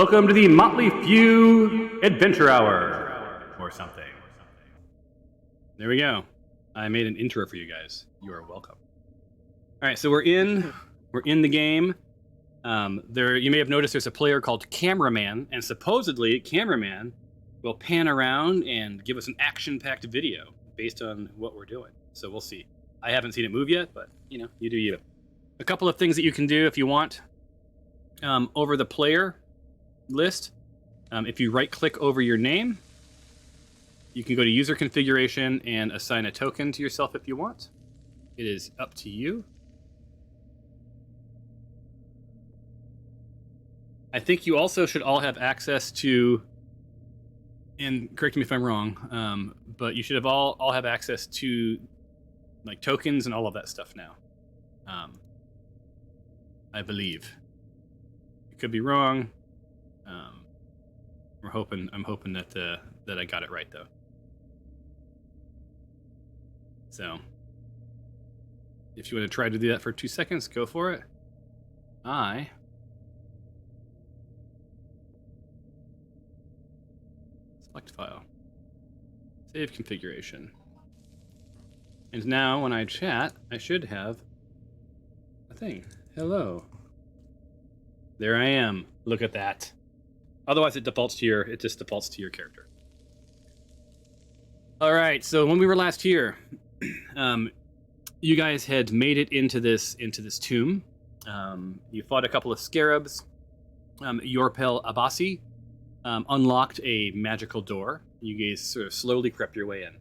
Welcome to the Motley Few Adventure Hour, or something. There we go. I made an intro for you guys. You are welcome. All right, so we're in the game. There, you may have noticed there's a player called Cameraman, and supposedly Cameraman will pan around and give us an action-packed video based on what we're doing. So we'll see. I haven't seen it move yet, but you know, you do you. A couple of things that you can do if you want. Over the player list, if you right-click over your name, you can go to user configuration and assign a token to yourself if you want. It is up to you. I think you also should all have access to, and correct me if I'm wrong, but you should have all have access to like tokens and all of that stuff now. I believe. It could be wrong. I'm hoping that I got it right though. So, if you want to try to do that for 2 seconds, go for it. Select file. Save configuration. And now when I chat, I should have a thing. Hello. There I am. Look at that. Otherwise it just defaults to your character. All right, so when we were last here, you guys had made it into this tomb. You fought a couple of scarabs. Yorpel Abasi unlocked a magical door. You guys sort of slowly crept your way in.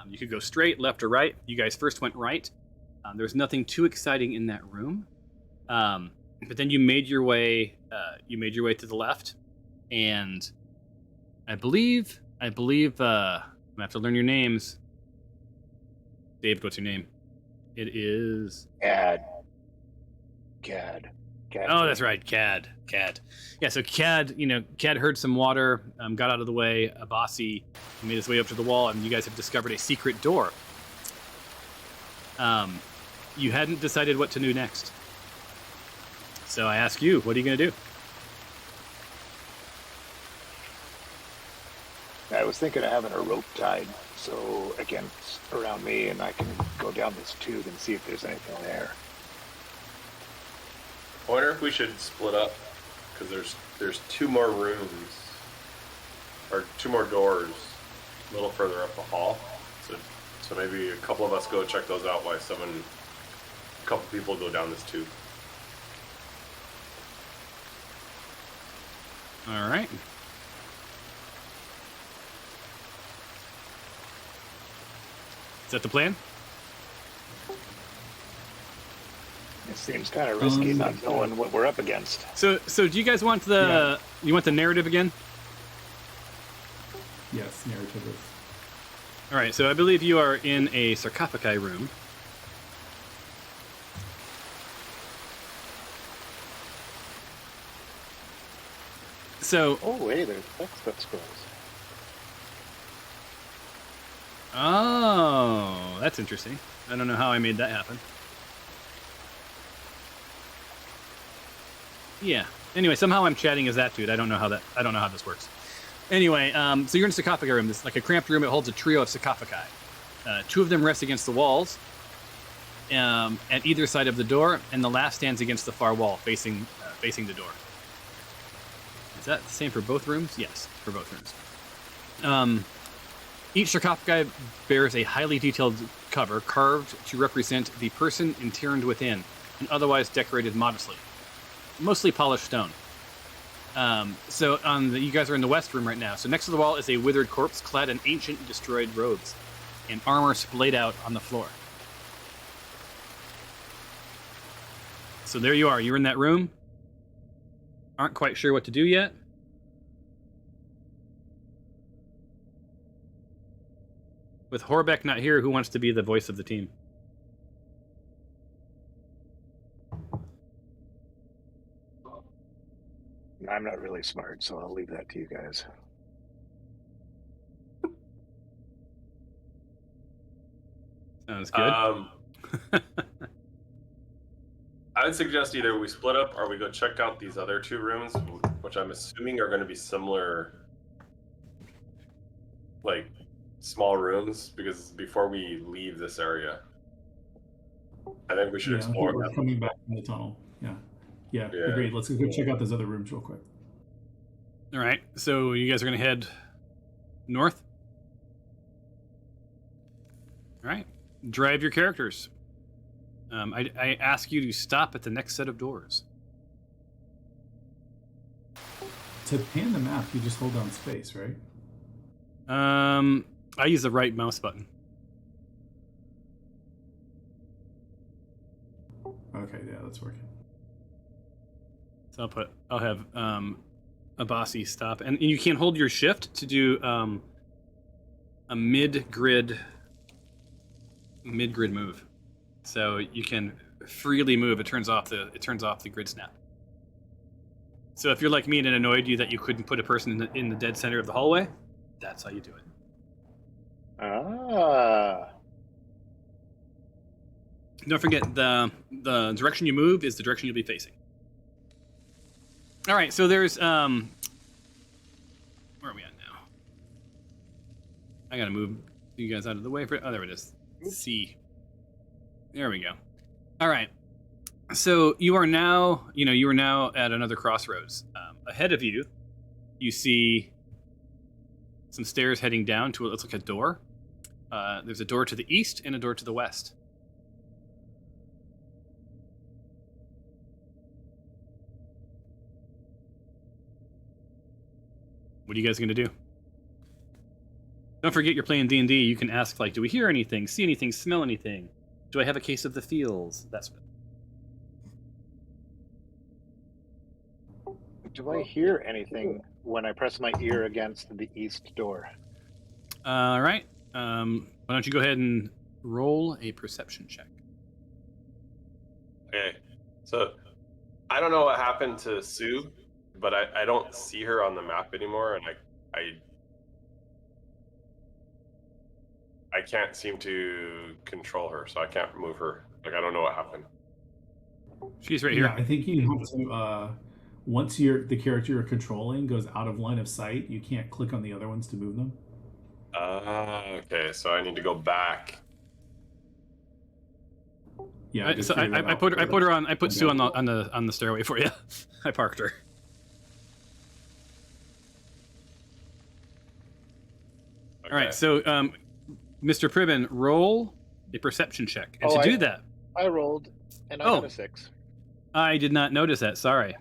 You could go straight, left, or right. You guys first went right. There's nothing too exciting in that room, but then you made your way. To the left, and I believe. I'm gonna have to learn your names. David, what's your name? It is Cad. Oh, that's right, Cad. Yeah, so Cad heard some water, got out of the way. Abasi made his way up to the wall, and you guys have discovered a secret door. You hadn't decided what to do next. So I ask you, what are you going to do? I was thinking of having a rope tied so around me, and I can go down this tube and see if there's anything there. I wonder if we should split up, because there's 2 more rooms, or 2 more doors a little further up the hall. So maybe a couple of us go check those out while a couple people go down this tube. All right. Is that the plan? It seems kind of risky not knowing what we're up against. So do you guys want you want the narrative again? Yes, narrative is. All right, so I believe you are in a sarcophagi room. So. Oh, hey, there's text scrolls. Oh, that's interesting. I don't know how I made that happen. Yeah. Anyway, somehow I'm chatting as that dude. I don't know how this works. Anyway, so you're in a sarcophagi room. This is like a cramped room. It holds a trio of sarcophagi. 2 of them rest against the walls at either side of the door, and the last stands against the far wall, facing the door. Is that the same for both rooms? Yes, for both rooms. Each sarcophagi bears a highly detailed cover carved to represent the person entombed within, and otherwise decorated modestly. Mostly polished stone. You guys are in the west room right now. So next to the wall is a withered corpse clad in ancient destroyed robes and armor splayed out on the floor. So there you are. You're in that room. Aren't quite sure what to do yet. With Horbeck not here, who wants to be the voice of the team? I'm not really smart, so I'll leave that to you guys. Sounds good. I would suggest either we split up or we go check out these other 2 rooms, which I'm assuming are going to be similar, like small rooms, because before we leave this area, I think we should explore we're them. coming back from the tunnel. Yeah, agreed. Let's go check out those other rooms real quick. All right, so you guys are going to head north? All right, drive your characters. I ask you to stop at the next set of doors. To pan the map, you just hold down space, right? I use the right mouse button. Okay, yeah, that's working. So I'll have a bossy stop, and you can hold your shift to do a mid-grid move. So you can freely move. It turns off the grid snap. So if you're like me and it annoyed you that you couldn't put a person in the dead center of the hallway, that's how you do it. Don't forget, the direction you move is the direction you'll be facing. All right, so there's where are we at now? I gotta move you guys out of the way for. Oh, there it is. C. There we go. All right. So you are now at another crossroads. Ahead of you, you see some stairs heading down to what looks like a door. There's a door to the east and a door to the west. What are you guys going to do? Don't forget you're playing D&D. You can ask, like, do we hear anything, see anything, smell anything? Do I have a case of the feels? That sort of thing. Do I hear anything when I press my ear against the east door? All right. Why don't you go ahead and roll a perception check? Okay, so I don't know what happened to Sue, but I don't see her on the map anymore, and I can't seem to control her, so I can't move her. Like, I don't know what happened. She's right here. Yeah, I think you have to. Once the character you're controlling goes out of line of sight, you can't click on the other ones to move them. Okay, so I need to go back. Yeah, I put Sue on the stairway for you. I parked her. Okay. All right, so Mr. Pribben, roll a perception check, and do that, I rolled, and I got a 6. I did not notice that. Sorry.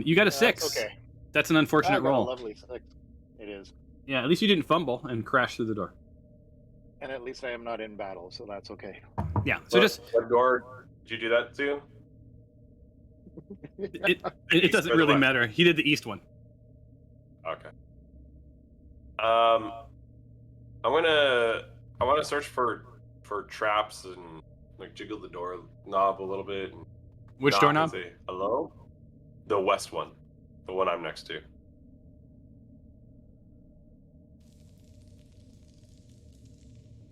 You got a 6. Okay. That's an unfortunate I got roll. a lovely 6. It is. Yeah, at least you didn't fumble and crash through the door. And at least I am not in battle, so that's okay. Yeah. So what door did you do that to? it doesn't really matter. He did the east one. Okay. I want to search for traps and like jiggle the door knob a little bit. And Which doorknob? Say, hello? The west one, the one I'm next to.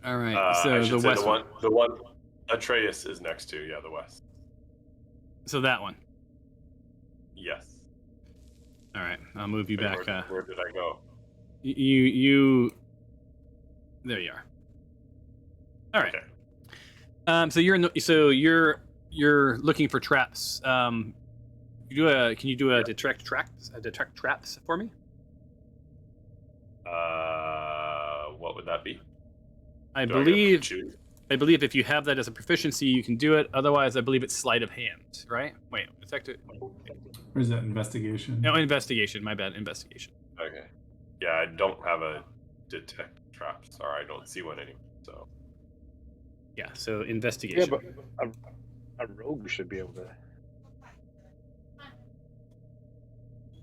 All right. So the west one. The one Atreus is next to. Yeah, the west. So that one. Yes. All right. I'll move you back. Where did I go? You. There you are. All right. Okay. So you're looking for traps. Can you do a detect traps for me? What would that be? I believe if you have that as a proficiency, you can do it. Otherwise, I believe it's sleight of hand, right? Wait, detect it. Or is that investigation? No, investigation. My bad, investigation. Okay. Yeah, I don't have a detect traps, or I don't see one anymore. So. Yeah. So investigation. Yeah, but a rogue should be able to.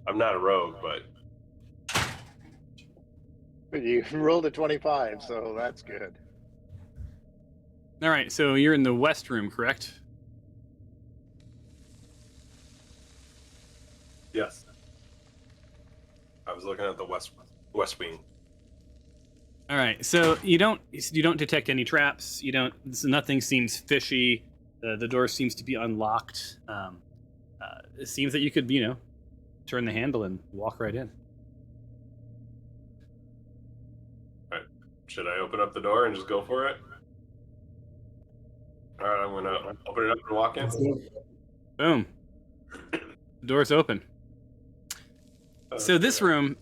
I'm not a rogue, but. You rolled a 25, so that's good. All right. So you're in the west room, correct? Yes. I was looking at the west wing. All right. So you don't detect any traps. Nothing seems fishy. The door seems to be unlocked. It seems that you could turn the handle and walk right in. All right. Should I open up the door and just go for it? All right, I'm gonna open it up and walk in. Boom. The door's open. So this room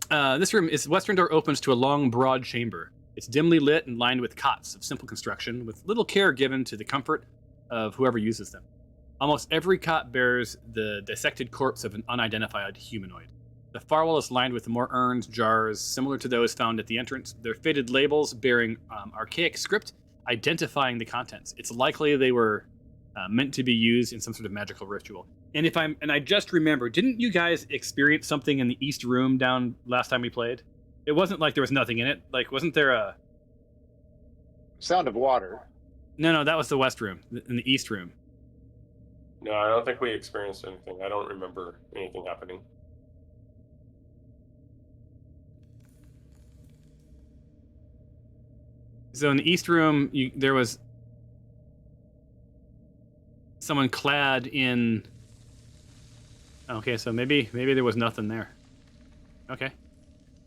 is western door opens to a long, broad chamber. It's dimly lit and lined with cots of simple construction, with little care given to the comfort of whoever uses them. Almost every cot bears the dissected corpse of an unidentified humanoid. The far wall is lined with more urns, jars, similar to those found at the entrance. Their faded labels bearing archaic script identifying the contents. It's likely they were meant to be used in some sort of magical ritual. And I just remember, didn't you guys experience something in the East Room down last time we played? It wasn't like there was nothing in it. Like, wasn't there a Sound of water. No, that was the West Room, in the East Room. No, I don't think we experienced anything. I don't remember anything happening. So in the East Room, there was someone clad in. Okay, so maybe there was nothing there. Okay,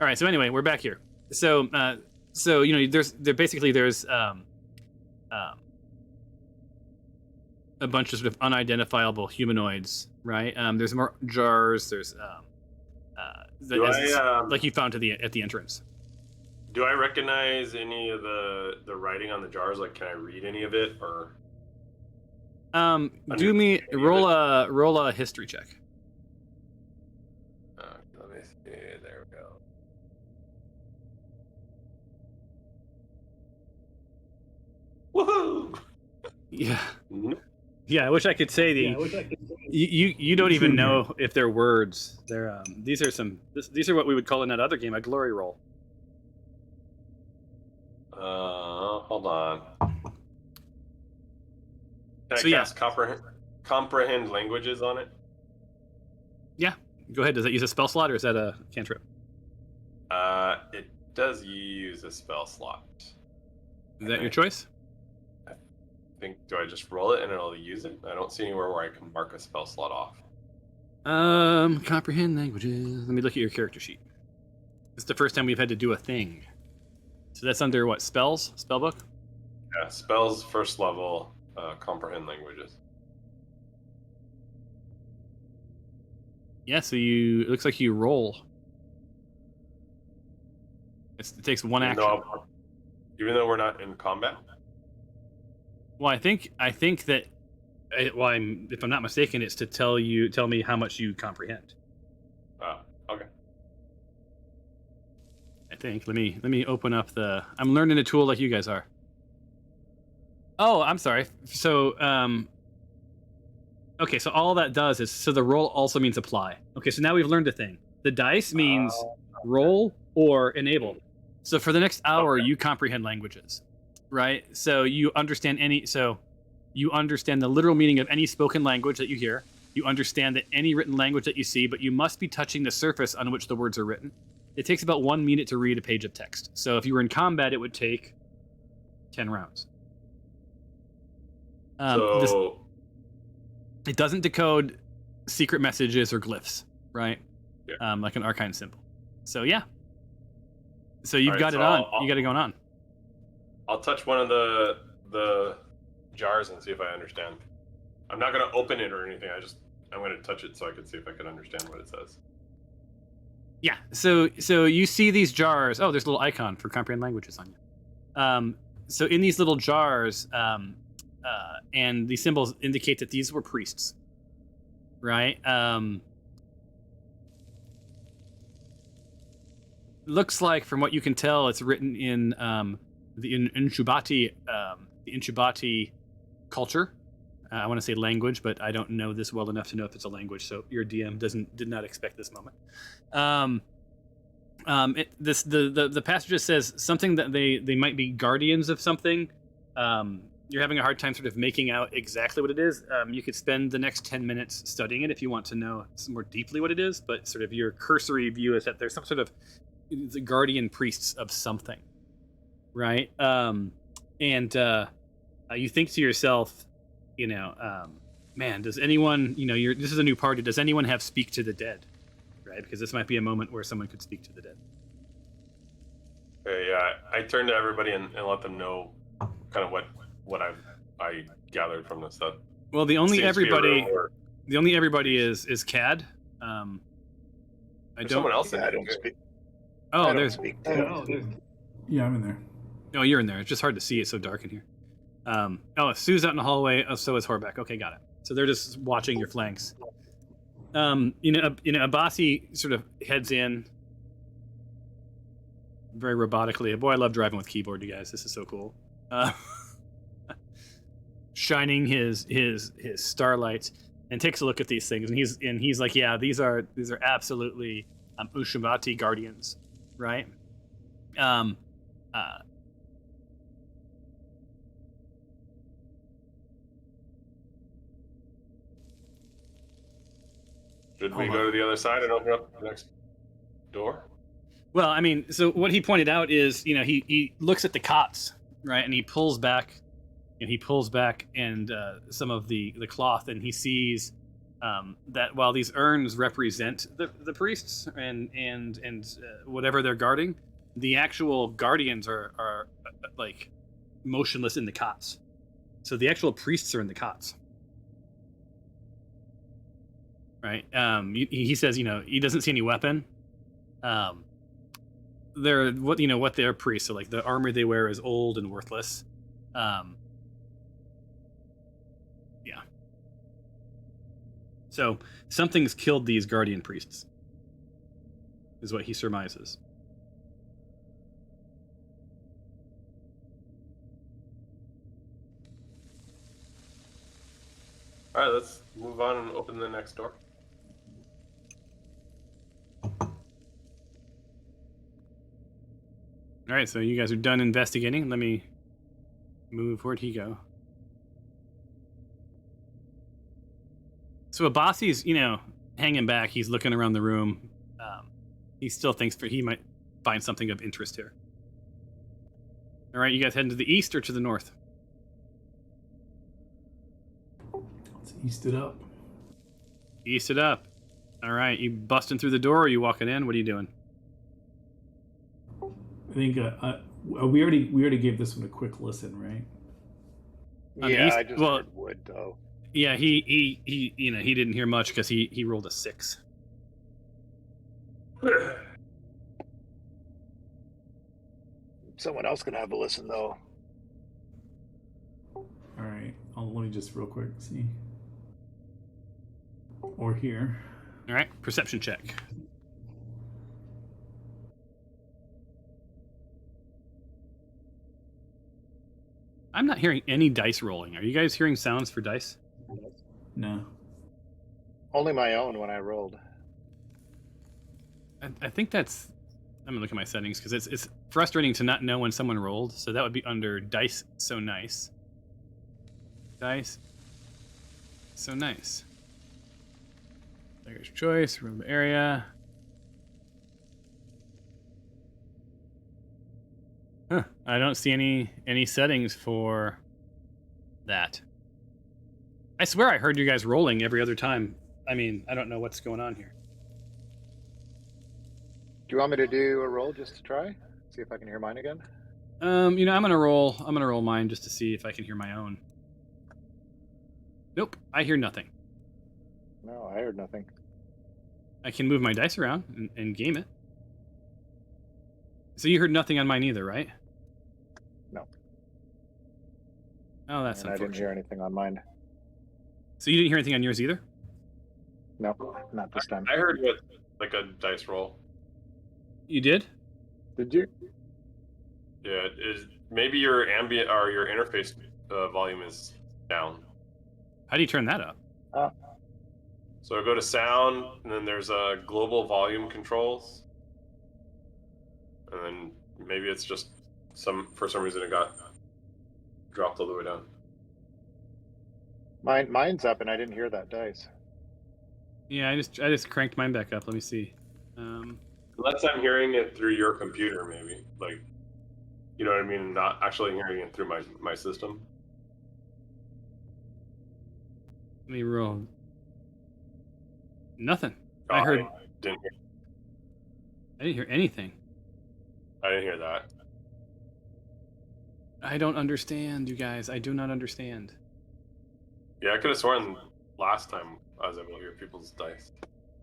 all right. So anyway, we're back here. So there's a bunch of sort of unidentifiable humanoids, right? There's more jars. There's like you found at the entrance. Do I recognize any of the writing on the jars? Like, can I read any of it, or? Roll a history check. Let me see. There we go. Woohoo! Yeah. Yeah, I wish I could say you don't even know if they're words. They're these are what we would call in that other game a glory roll. Hold on. Can I cast comprehend languages on it? Yeah, go ahead. Does that use a spell slot or is that a cantrip? It does use a spell slot. Is that your choice? Do I just roll it and it'll use it? I don't see anywhere where I can mark a spell slot off. Comprehend languages. Let me look at your character sheet. It's the first time we've had to do a thing. So that's under what, spells? Spellbook? Yeah, spells first level, comprehend languages. Yeah, so it looks like you roll. It takes one action. Even though we're not in combat? Well, I think that, if I'm not mistaken, it's to tell me how much you comprehend. Okay. I think. Let me open up I'm learning a tool like you guys are. Oh, I'm sorry. So, okay, so all that does is, so the roll also means apply. Okay, so now we've learned a thing. The dice means roll or enable. So for the next hour, you comprehend languages. Right, so you understand the literal meaning of any spoken language that you hear. You understand that any written language that you see, but you must be touching the surface on which the words are written. It takes about 1 minute to read a page of text. So if you were in combat, it would take 10 rounds. It doesn't decode secret messages or glyphs, right? Yeah. Like an arcane symbol. So yeah. So you've got it going on. I'll touch one of the jars and see if I understand. I'm not going to open it or anything. I'm going to touch it so I can see if I can understand what it says. Yeah. So you see these jars. Oh, there's a little icon for comprehend languages on you. So in these little jars, and these symbols indicate that these were priests, right? Looks like, from what you can tell, it's written in the Inchubati culture. I want to say language, but I don't know this well enough to know if it's a language. So your DM did not expect this moment. The passage says something that they might be guardians of something. You're having a hard time sort of making out exactly what it is. You could spend the next 10 minutes studying it if you want to know more deeply what it is. But sort of your cursory view is that there's some sort of the guardian priests of something. Right. You think to yourself, man, does anyone, this is a new party. Does anyone have speak to the dead? right? Because this might be a moment where someone could speak to the dead. Okay, yeah, I turn to everybody and let them know kind of what I gathered from this stuff. Well, the only Seems to be a everybody, room where the only everybody is Cad. I there's don't. someone else in Yeah, I there. don't speak. Oh, I don't there's. speak to. Yeah, I'm in there. Oh, you're in there. It's just hard to see. It's so dark in here. Sue's out in the hallway. Oh, so is Horbeck. Okay, got it. So they're just watching your flanks. Abasi sort of heads in very robotically. Boy, I love driving with keyboard, you guys. This is so cool. Shining his starlight and takes a look at these things, and he's like, yeah, these are absolutely Ushabati guardians, right? Should we Hold go on. to the other side and open up the next door? Well, I mean, so what he pointed out is, he looks at the cots, right, and he pulls back, and some of the cloth, and he sees that while these urns represent the priests and whatever they're guarding, the actual guardians are like motionless in the cots. So the actual priests are in the cots. Right. He says, he doesn't see any weapon. They're what they're priests. So like the armor they wear is old and worthless. Yeah. So something's killed these guardian priests, is what he surmises. All right, let's move on and open the next door. All right, so you guys are done investigating. Let me move. Where'd he go? So Abasi's, hanging back. He's looking around the room. He still thinks he might find something of interest here. All right, you guys heading to the east or to the north? Let's east it up. East it up. All right, you busting through the door or you walking in? What are you doing? I think we already gave this one a quick listen, right? Yeah, East- I just well- heard wood though. Yeah, he didn't hear much because he rolled a 6. Someone else can have a listen though. All right. Let me just real quick see. Or here. All right, perception check. I'm not hearing any dice rolling. Are you guys hearing sounds for dice? No. Only my own when I rolled. I think that's. I'm gonna look at my settings because it's frustrating to not know when someone rolled. So that would be under dice. So nice. Dice. So nice. Player's choice. Room area. Huh. I don't see any settings for that. I swear I heard you guys rolling every other time. I mean, I don't know what's going on here. Do you want me to do a roll just to try? See if I can hear mine again? I'm gonna roll mine just to see if I can hear my own. Nope, I hear nothing. No, I heard nothing. I can move my dice around and game it. So you heard nothing on mine either, right? No. Oh, that's And I didn't hear unfortunate. anything on mine. So you didn't hear anything on yours either? No, not this time. I heard what like a dice roll. You did? Did you? Yeah, maybe your ambient or your interface volume is down. How do you turn that up? So go to sound, and then there's global volume controls, and then maybe it's just for some reason it got dropped all the way down. Mine's up, and I didn't hear that dice. Yeah, I just cranked mine back up. Let me see. Unless I'm hearing it through your computer, maybe like, you know what I mean, not actually hearing it through my system. Let me roll. Nothing. Oh, I heard. didn't hear. I didn't hear anything. I didn't hear that. I don't understand, you guys. I do not understand. Yeah, I could have sworn last time I was able to hear people's dice.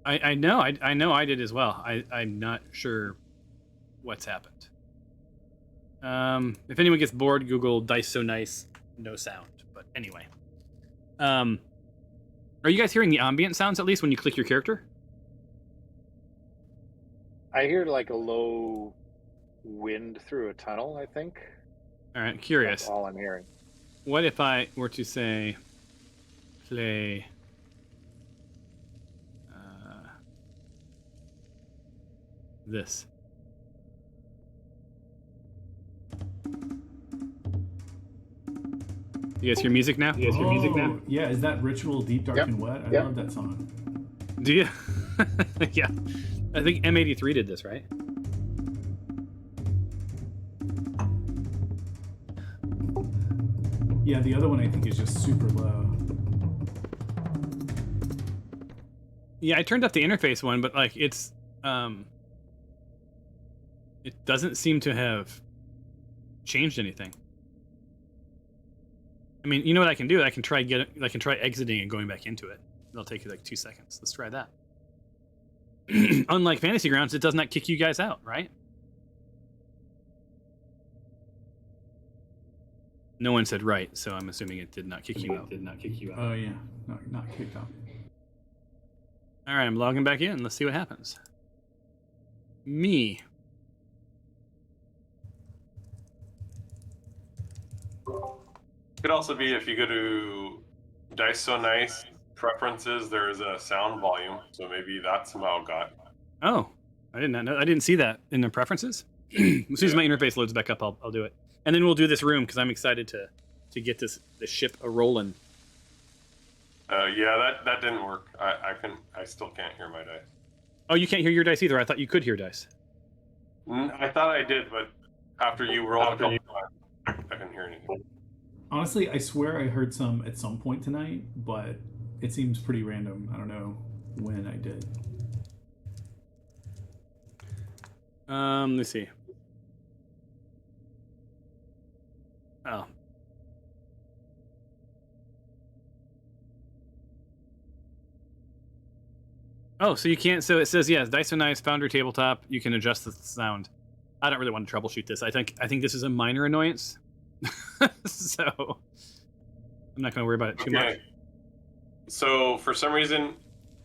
I know. I know I did as well. I'm not sure what's happened. If anyone gets bored, Google "dice so nice, no sound." But anyway, are you guys hearing the ambient sounds at least when you click your character? I hear like a low wind through a tunnel, I think. All right, curious. That's all I'm hearing. What if I were to say, play this? You guys hear music now? Yeah, is that Ritual Deep, Dark, Yep. and Wet? I Yep. love that song. Do you? Yeah. I think M83 did this, right? Yeah, the other one I think is just super low. Yeah, I turned up the interface one, but like it's it doesn't seem to have changed anything. I mean, you know what I can do? I can try exiting and going back into it. It'll take you like 2 seconds. Let's try that. Unlike Fantasy Grounds, it does not kick you guys out, right? No one said right, so I'm assuming it did not kick you out. Oh yeah, not kicked out. All right, I'm logging back in. Let's see what happens. Me. Could also be if you go to Dice So Nice preferences, there is a sound volume, so maybe that somehow got. Oh, I did not know. I didn't see that in the preferences. As soon as my interface loads back up, I'll do it, and then we'll do this room because I'm excited to get the ship a rolling. Yeah, that didn't work. I still can't hear my dice. Oh, you can't hear your dice either. I thought you could hear dice. I thought I did, but after you rolled a couple times, I couldn't hear anything. Honestly, I swear I heard some at some point tonight, but it seems pretty random. I don't know when I did. Let's see. Oh. Oh, so you can't. So it says yes. Dice so nice. Foundry tabletop. You can adjust the sound. I don't really want to troubleshoot this. I think this is a minor annoyance. So I'm not going to worry about it too much. So for some reason,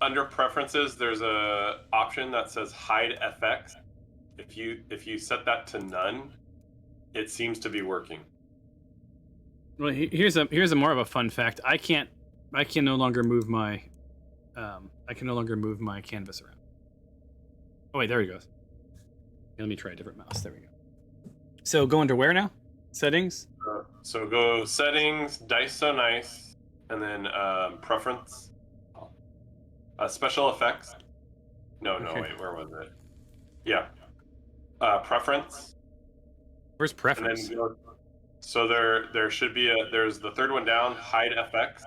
under preferences, there's a option that says hide FX. If you set that to none, it seems to be working. Well, here's a more of a fun fact. I can no longer move my canvas around. Oh wait, there he goes. Let me try a different mouse. There we go. So go under where now? Settings. So go settings, Dice So Nice, and then preference, special effects. No, Okay. wait, where was it? Yeah, preference. Where's preference? And then go, so there should be there's the third one down, hide FX.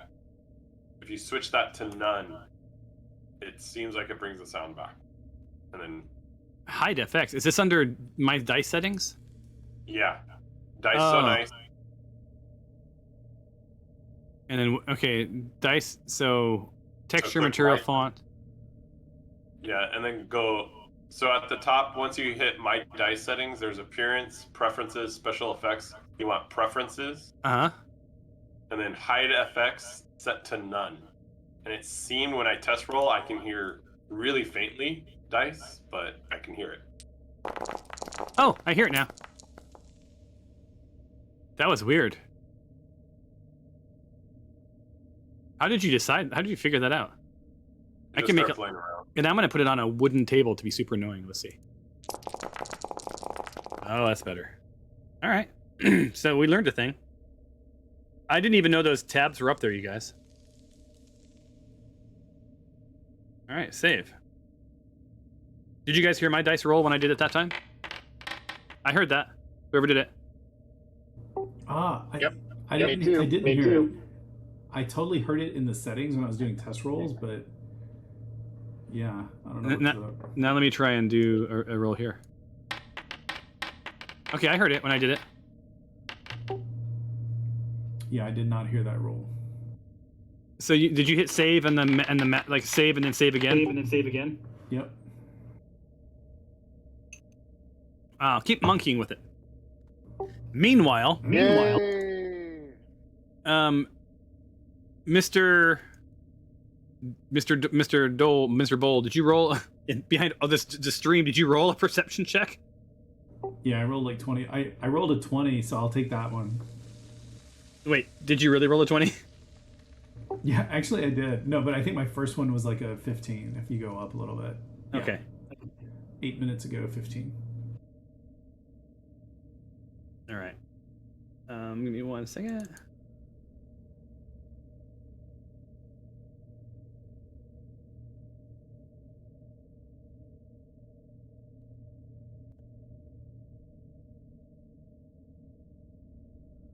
If you switch that to none, it seems like it brings the sound back. And then Hide FX. Is this under my dice settings? yeah, Dice So Nice. And then okay, dice. So texture, click material, right. font. Yeah, and then go. So at the top, once you hit my dice settings, there's appearance, preferences, special effects. You want preferences, Uh huh. and then hide FX set to none. And it seemed when I test roll, I can hear really faintly dice, but I can hear it. Oh, I hear it now. That was weird. How did you decide? How did you figure that out? I Just can make start it, playing around. and I'm gonna put it on a wooden table to be super annoying. Let's see. Oh, that's better. All right. So we learned a thing. I didn't even know those tabs were up there, you guys. All right, save. Did you guys hear my dice roll when I did it that time? I heard that. Whoever did it. Yep. I Me didn't, too. I didn't Me hear too. it. I totally heard it in the settings when I was doing test rolls, but Yeah, I don't know. Now let me try and do a roll here. Okay, I heard it when I did it. Yeah, I did not hear that roll. So did you hit save and like save and then save again? Save and then save again. Yep. Keep monkeying with it. Meanwhile, Mr. Bowl, did you roll behind this stream? Did you roll a perception check? Yeah, I rolled like 20. I rolled a 20, so I'll take that one. Wait, did you really roll a 20? Yeah, actually I did. No, but I think my first one was like a 15 if you go up a little bit. Yeah. Okay. 8 minutes ago, 15. All right. Give me 1 second.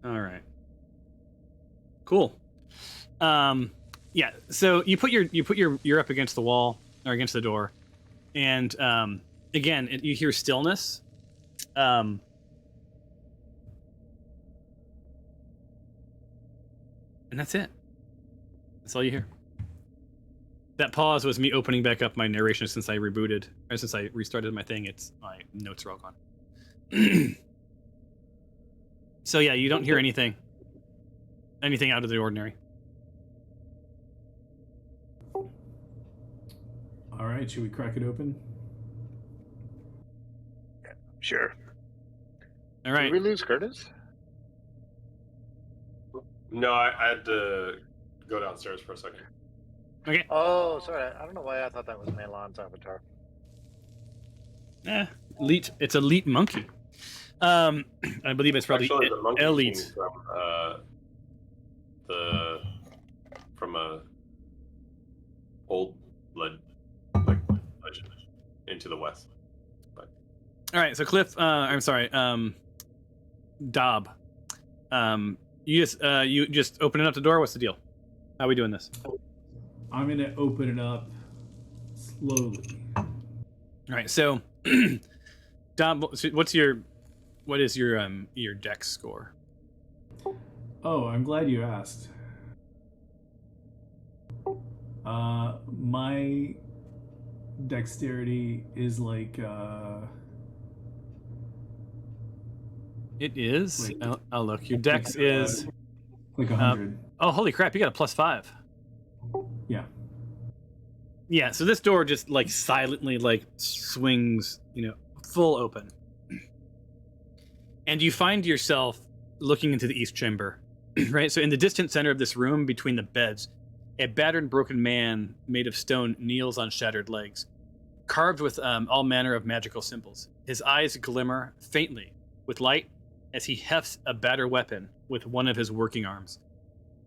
All right. Cool. Yeah. So you put your up against the wall or against the door, and again you hear stillness. And that's it. That's all you hear. That pause was me opening back up my narration since I rebooted, or since I restarted my thing. My notes are all gone. So yeah, you don't hear anything out of the ordinary. All right, should we crack it open? Sure. All right. Did we lose Curtis? No, I had to go downstairs for a second. Okay. Oh, sorry. I don't know why I thought that was Melon's avatar. Elite. It's elite monkey. I believe it's probably Actually, the monkey elite. came from a old legend into the west. But All right, so Cliff, I'm sorry, Dob, you just opening up the door. What's the deal? How are we doing this? I'm gonna open it up slowly. All right, so Dob, what is your dex score? Oh, I'm glad you asked. My dexterity is like It is. Wait. I'll look. Your dex is like 100. oh, holy crap! You got a +5. Yeah. Yeah. So this door just like silently like swings, full open, and you find yourself looking into the east chamber. Right. So in the distant center of this room, between the beds, a battered, broken man made of stone kneels on shattered legs, carved with all manner of magical symbols. His eyes glimmer faintly with light as he hefts a battered weapon with one of his working arms.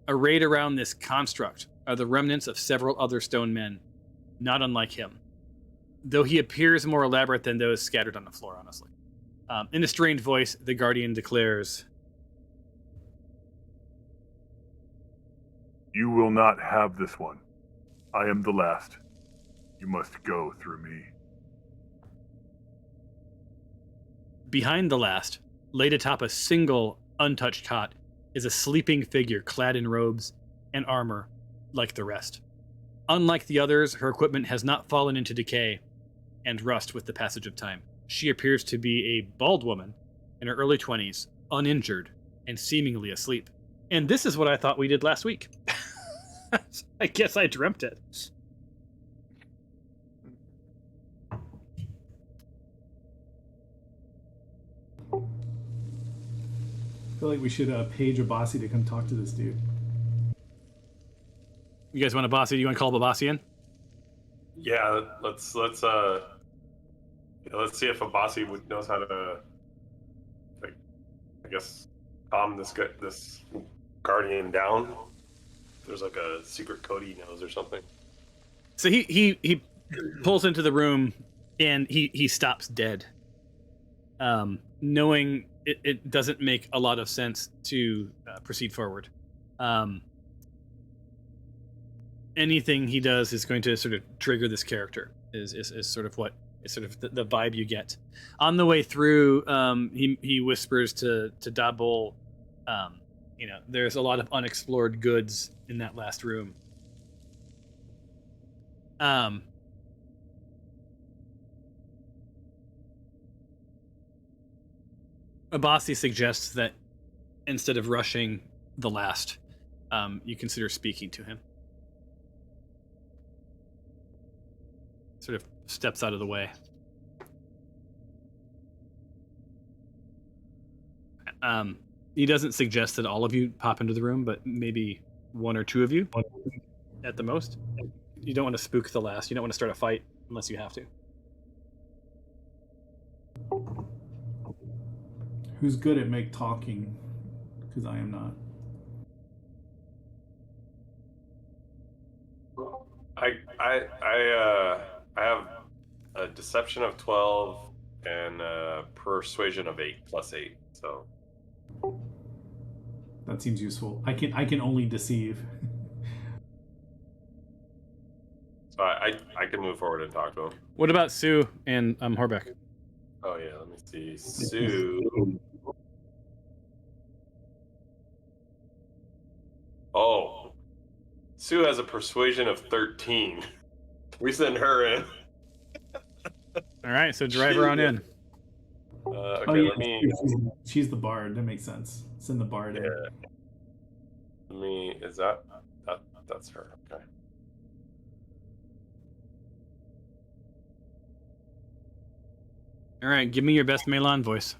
Arrayed around this construct are the remnants of several other stone men, not unlike him, though he appears more elaborate than those scattered on the floor, honestly. In a strained voice, the Guardian declares, "You will not have this one. I am the last. You must go through me." behind the last, laid atop a single untouched cot, is a sleeping figure clad in robes and armor like the rest. Unlike the others, her equipment has not fallen into decay and rust with the passage of time. She appears to be a bald woman in her early 20s, uninjured and seemingly asleep. And this is what I thought we did last week. I guess I dreamt it. I feel like we should page a bossy to come talk to this dude. You guys want a bossy? Do you want to call the bossy in? Yeah, let's see if a bossy knows how to, like, I guess, calm this guardian down. There's like a secret code he knows or something. So he pulls into the room and he stops dead, knowing it doesn't make a lot of sense to proceed forward. And anything he does is going to sort of trigger this character. Is sort of what is sort of the vibe you get. On the way through, he whispers to Dabul, there's a lot of unexplored goods in that last room. Abasi suggests that instead of rushing the last, you consider speaking to him. Sort of steps out of the way. He doesn't suggest that all of you pop into the room, but maybe one or two of you at the most. You don't want to spook the last. You don't want to start a fight unless you have to. Who's good at make talking? Because I am not. I have a deception of 12 and a persuasion of 8 plus 8. So that seems useful. I can only deceive. So I can move forward and talk to him. What about Sue and Horbeck? Oh yeah, let me see. Sue. Oh, Sue has a persuasion of 13. We send her in. All right, so drive her on in. Okay, let me. She's the bard. That makes sense. Send the bard in. Let me. Is that's her? Okay. All right, give me your best Melan voice.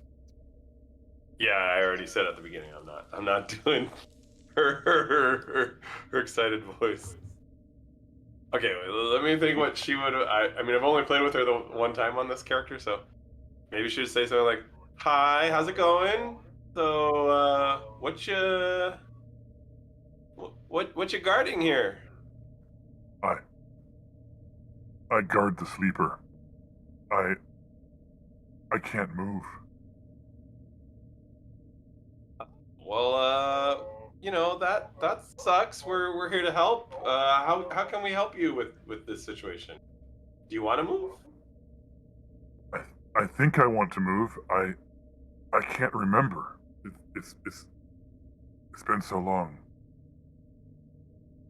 Yeah, I already said at the beginning. I'm not doing her excited voice. Okay, let me think what she would. I mean, I've only played with her the one time on this character, so maybe she would say something like, "Hi, how's it going? So, what you guarding here?" I guard the sleeper. I can't move. Well, that sucks. We're here to help. How can we help you with this situation? Do you want to move? I think I want to move. I can't remember. It's been so long.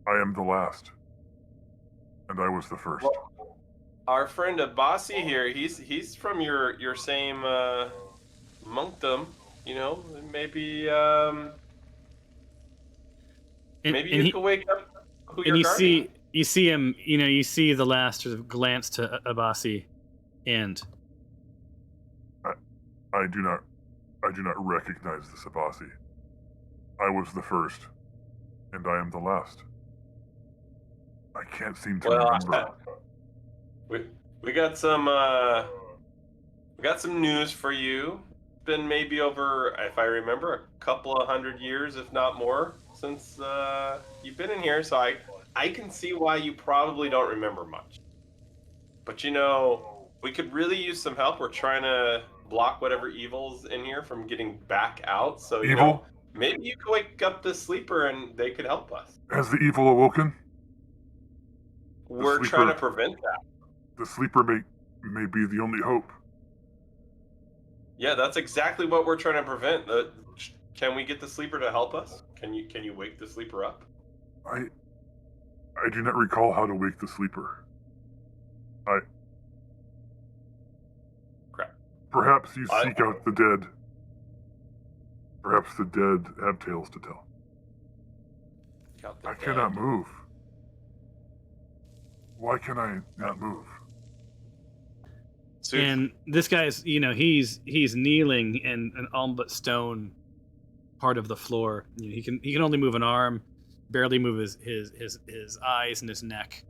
I am the last, and I was the first. Well, our friend Abasi here, he's from your same monkdom. Maybe maybe you could wake up who you're guarding. You see him. You see the last sort of glance to Abasi, and I do not recognize this Abasi. I was the first, and I am the last. I can't seem to remember. We got some news for you. It's been maybe over, if I remember, a couple of 100 years, if not more, since you've been in here. So I can see why you probably don't remember much. But we could really use some help. We're trying to block whatever evil's in here from getting back out. So evil? Maybe you could wake up the sleeper and they could help us. Has the evil awoken? We're trying to prevent that. The sleeper may be the only hope. Yeah, that's exactly what we're trying to prevent. Can we get the sleeper to help us? Can you wake the sleeper up? I do not recall how to wake the sleeper. Crap. Perhaps you seek out the dead. Perhaps the dead have tales to tell. I cannot move. Why can I not move? And this guy's, he's kneeling in an all but stone part of the floor. He can only move an arm, barely move his eyes and his neck.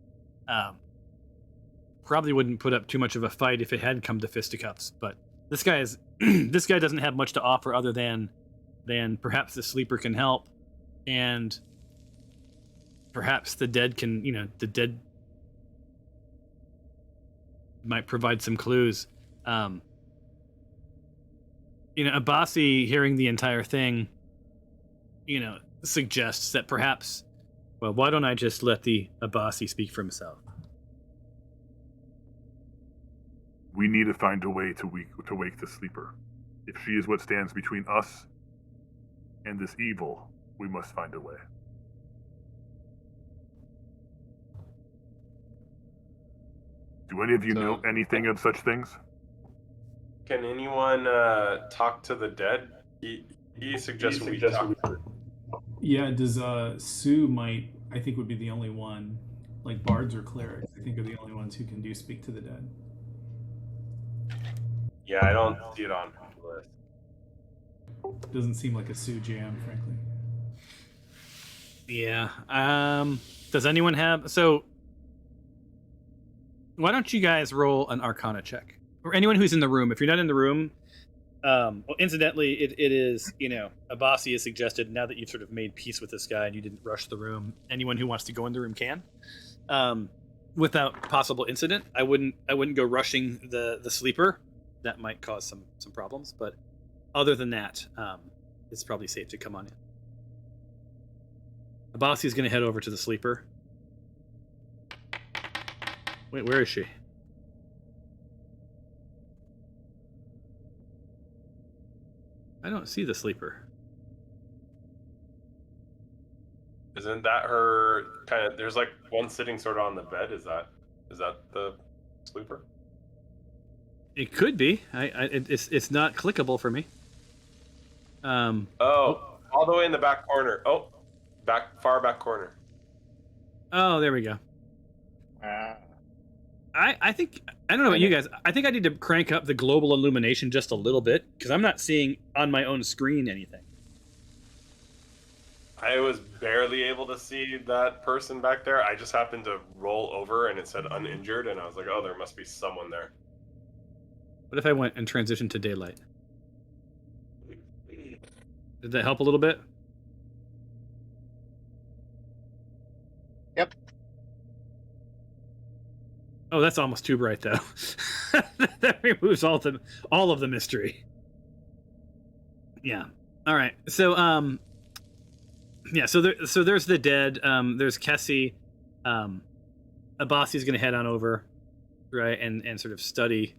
Probably wouldn't put up too much of a fight if it had come to fisticuffs. But this guy doesn't have much to offer other than perhaps the sleeper can help, and perhaps the dead can, the dead might provide some clues. Abasi, hearing the entire thing, suggests that perhaps Well, why don't I just let the Abasi speak for himself? We need to find a way to wake the sleeper. If she is what stands between us and this evil, we must find a way. Do any of you know anything of such things? Can anyone talk to the dead? He suggested we talk. Yeah, does Sue might, I think, would be the only one, like bards or clerics, I think are the only ones who can speak to the dead. Yeah, I don't see it on the list. Doesn't seem like a Sue jam, frankly. Yeah. Does anyone have... So, why don't you guys roll an Arcana check? Or anyone who's in the room. If you're not in the room... well, incidentally, it is, Abasi has suggested, now that you've sort of made peace with this guy and you didn't rush the room, anyone who wants to go in the room can. Without possible incident. I wouldn't go rushing the sleeper. That might cause some problems, but other than that, it's probably safe to come on in. Abasi's going to head over to the sleeper. Wait, where is she? I don't see the sleeper. Isn't that her kind of? There's like one sitting sort of on the bed. Is that the sleeper? It could be. It's not clickable for me. All the way in the back corner. Oh, far back corner. Oh, there we go. I think, I don't know about you guys. I think I need to crank up the global illumination just a little bit because I'm not seeing on my own screen anything. I was barely able to see that person back there. I just happened to roll over and it said uninjured, and I was like, oh, there must be someone there. What if I went and transitioned to daylight? Did that help a little bit? Yep. Oh, that's almost too bright, though. That removes all of the mystery. Yeah. All right. So, yeah. So there's the dead. There's Kessie. Abasi's gonna head on over, right, and sort of study,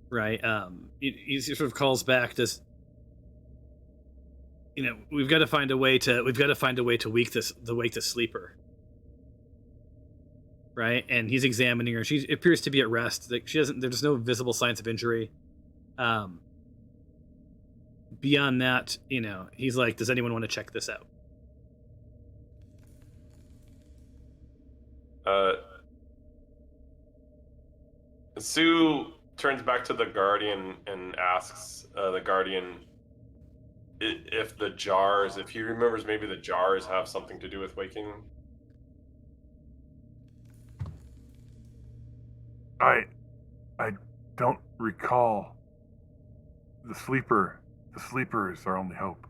right. He sort of calls back this. We've got to find a way to wake the sleeper. Right, and he's examining her. She appears to be at rest. Like there's no visible signs of injury. Beyond that, he's like, does anyone want to check this out? Sue turns back to the Guardian and asks the Guardian if he remembers, maybe the jars have something to do with waking. I don't recall. The sleeper is our only hope.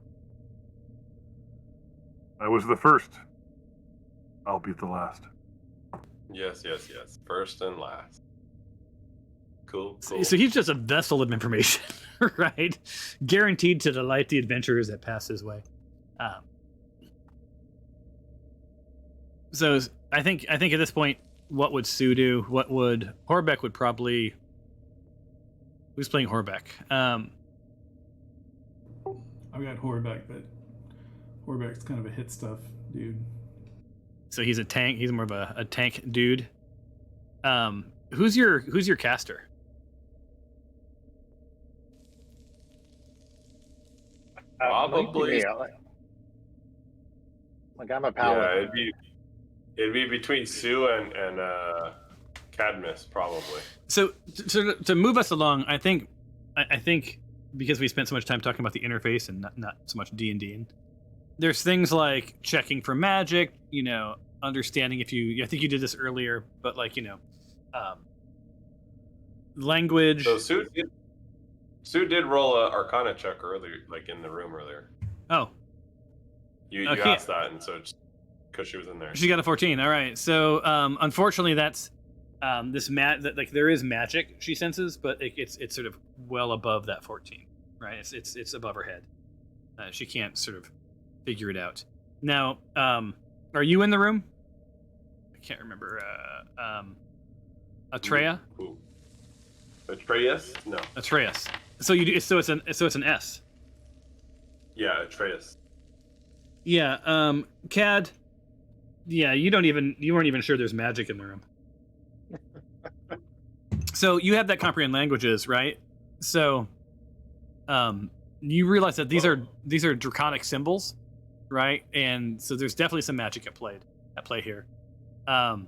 I was the first. I'll be the last. Yes. First and last. Cool. So he's just a vessel of information, right? Guaranteed to delight the adventurers that pass his way. So I think at this point, what would Sue do? What would Horbeck would probably? Who's playing Horbeck? I've got Horbeck, but Horbeck's kind of a hit stuff dude. So he's a tank. He's more of a tank dude. Who's your caster? Probably. Like I'm a paladin. Yeah, it'd be between Sue and Cadmus, probably. So to move us along, I think because we spent so much time talking about the interface and not so much D&D, there's things like checking for magic, understanding I think you did this earlier, but language. So Sue did roll a Arcana check earlier, like in the room earlier. Oh. You asked that, and so because she was in there. She got a 14. All right. So unfortunately, that's there is magic she senses, but it's sort of well above that 14, right? It's above her head. She can't sort of figure it out. Now, Are you in the room? I can't remember. Atreya? Who? Atreus? No. Atreus. So you do. So it's an S. Yeah, Atreus. Yeah. Cad. Yeah. You weren't even sure there's magic in the room. So you have that comprehend languages, right? So, you realize that these are draconic symbols, right? And so there's definitely some magic at play here. Oh.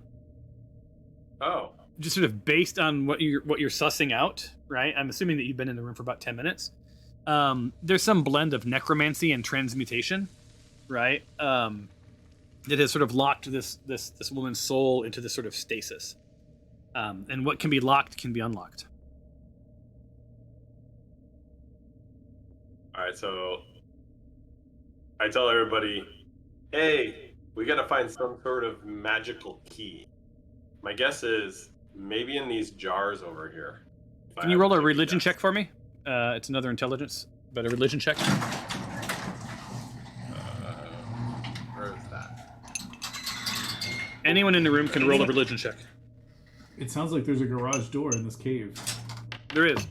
Just sort of based on what you're sussing out, right? I'm assuming that you've been in the room for about 10 minutes. There's some blend of necromancy and transmutation, right? That has sort of locked this woman's soul into this sort of stasis. And what can be locked can be unlocked. All right, so I tell everybody, hey, we got to find some sort of magical key. My guess is maybe in these jars over here. Can you roll a religion check for me? It's another intelligence, but a religion check. Where is that? Anyone in the room can roll a religion check. It sounds like there's a garage door in this cave. There is.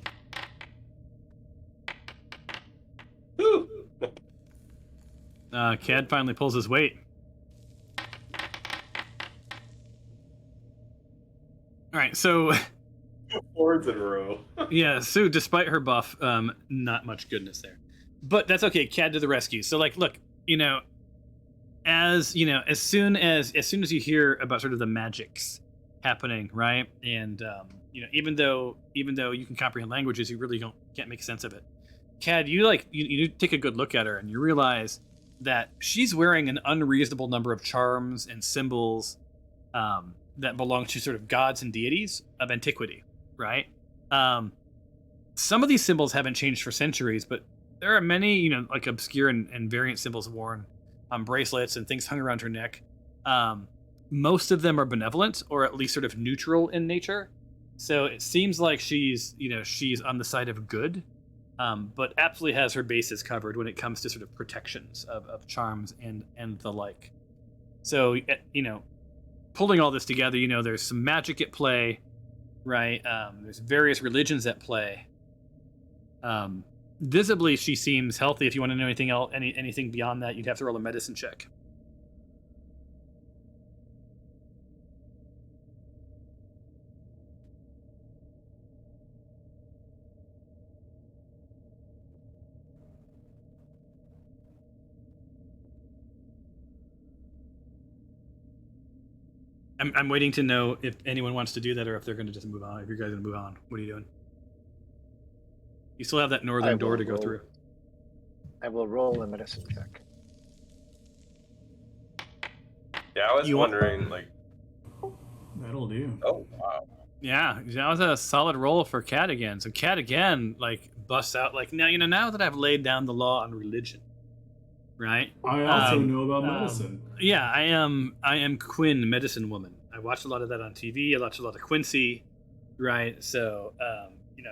Woo! Cad finally pulls his weight. All right, so Forwards in a row. yeah, Sue, despite her buff, not much goodness there, but that's okay. Cad to the rescue. So, like, look, as soon as you hear about sort of the magics happening, right, and even though you can comprehend languages, you really can't make sense of it. Cad, you take a good look at her and you realize that she's wearing an unreasonable number of charms and symbols that belong to sort of gods and deities of antiquity, right? Some of these symbols haven't changed for centuries, but there are many, like obscure and variant symbols worn on bracelets and things hung around her neck. Most of them are benevolent or at least sort of neutral in nature. So it seems like she's on the side of good, but absolutely has her bases covered when it comes to sort of protections of charms and the like. So, pulling all this together, there's some magic at play, right? There's various religions at play. Visibly, she seems healthy. If you want to know anything else, anything beyond that, you'd have to roll a medicine check. I'm waiting to know if anyone wants to do that or if they're going to just move on. If you guys are going to move on, what are you doing? You still have that northern door to go through. I will roll a medicine check. Yeah, I was wondering, That'll do. Oh, wow. Yeah, that was a solid roll for Cat again. So Cat again, busts out, now that I've laid down the law on religion, right? I also know about medicine. Yeah, I am Quinn, medicine woman. I watched a lot of that on TV. I watched a lot of Quincy, right? So,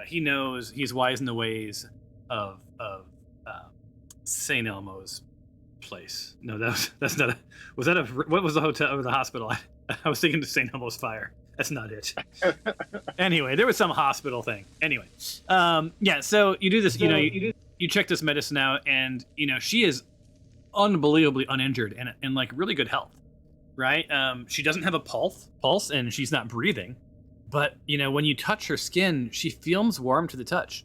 he knows, he's wise in the ways of St. Elmo's place. No, that's not what was the hotel or the hospital? I was thinking of St. Elmo's Fire. That's not it. Anyway, there was some hospital thing. Anyway, yeah. So you do this. You check this medicine out, and she is unbelievably uninjured and in really good health, right? She doesn't have a pulse, and she's not breathing. But when you touch her skin, she feels warm to the touch,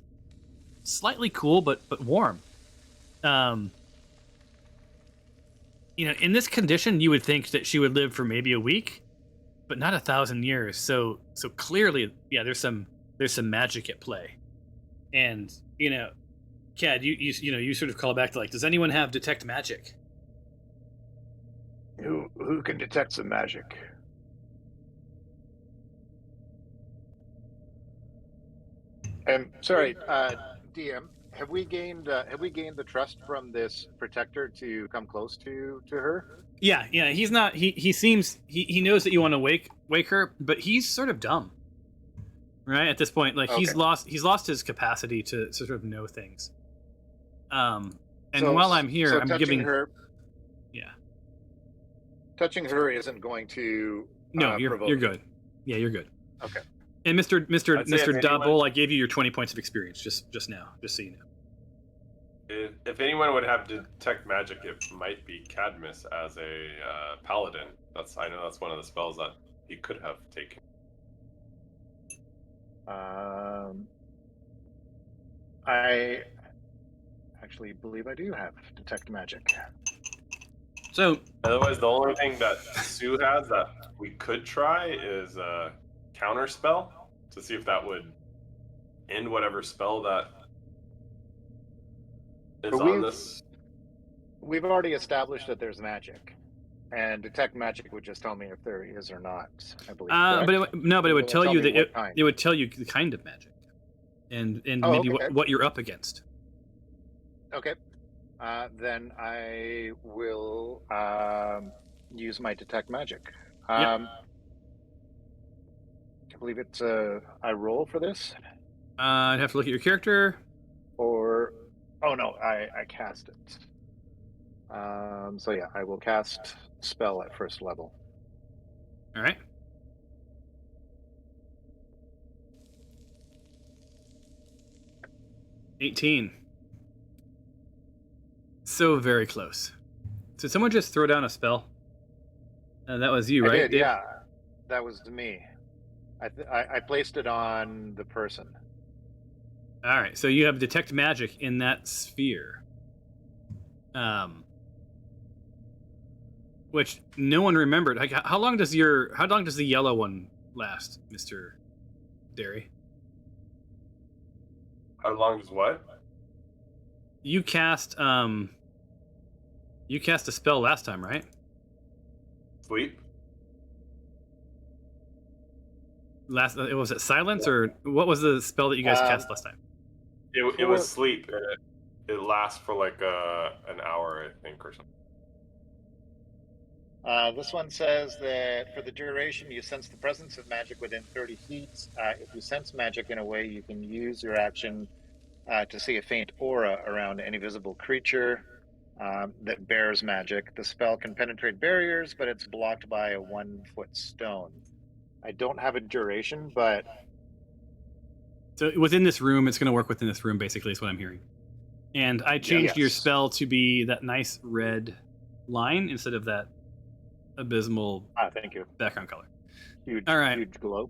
slightly cool, but warm. In this condition, you would think that she would live for maybe a week, but not 1,000 years. So clearly, yeah, there's some magic at play, and Cad, you sort of call back to does anyone have detect magic? Who can detect some magic? And sorry, DM, have we gained the trust from this protector to come close to her? Yeah. He's not. He seems he knows that you want to wake her, but he's sort of dumb, right? At this point, okay. He's lost his capacity to sort of know things. And while I'm here, I'm giving her. Yeah. touching her isn't going to. No, you're provoke. good. Yeah, you're good. Okay. And Mr. I'd say if anyone- Double, I gave you your 20 points of experience just now, just so you know. If anyone would have detect magic, it might be Cadmus as a paladin. I know that's one of the spells that he could have taken. I actually believe I do have detect magic. So Otherwise, the only thing that Sue has that we could try is a counter spell to see if that would end whatever spell that is But on this. We've already established that there's magic, and detect magic would just tell me if there is or not. I believe. but it would It tell won't you tell me that what kind. it would tell you the kind of magic, and Oh, maybe okay. what you're up against. Okay. Then I will use my detect magic. Yep. I believe it's I roll for this, I'd have to look at your character. or oh no, I cast it. So yeah, I will cast spell at first level. All right. $18. So very close. Did someone just throw down a spell? That was you, I right? did, Dave? yeah. That was me. I placed it on the person. All right. So you have detect magic in that sphere. Which no one remembered. Like, how long does the yellow one last, Mr. Derry? How long does what? You cast a spell last time, right? Sleep? Was it silence, or what was the spell that you guys cast last time? It was sleep. It lasts for like an hour, I think, or something. This one says that for the duration, you sense the presence of magic within 30 feet. If you sense magic in a way, you can use your action to see a faint aura around any visible creature that bears magic. The spell can penetrate barriers, but it's blocked by a 1-foot stone. I don't have a duration, but So within this room, it's going to work within this room, basically, is what I'm hearing. And I changed your Yes. spell to be that nice red line instead of that abysmal thank you. background color. Huge, All right. huge glow.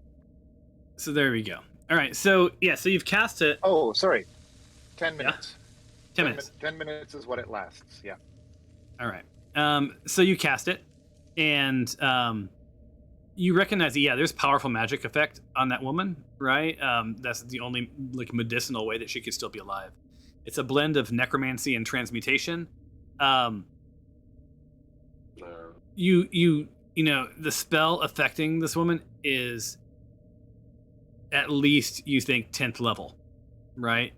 So there we go. All right. So yeah. So you've cast it. Oh, sorry. 10 minutes. 10 minutes. 10 minutes is what it lasts. Yeah. All right. So you cast it, and you recognize that, yeah, there's powerful magic effect on that woman, right? That's the only like medicinal way that she could still be alive. It's a blend of necromancy and transmutation. No. You know, the spell affecting this woman is at least, you think, 10th level, right?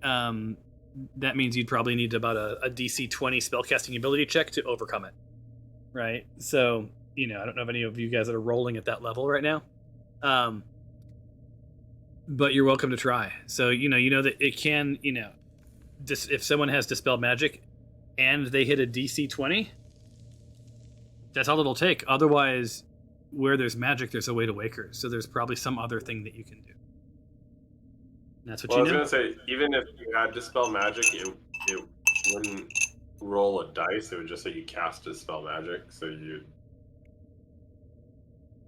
That means you'd probably need about a DC 20 spellcasting ability check to overcome it, right? So, you know, I don't know if any of you guys that are rolling at that level right now, but you're welcome to try. So, you know that it can, if someone has Dispel Magic and they hit a DC 20, that's all it'll take. Otherwise, where there's magic, there's a way to wake her. So there's probably some other thing that you can do. And that's what Well, I you was know. gonna say, even if you had Dispel Magic, it wouldn't roll a dice. It would just say you cast Dispel Magic. So you,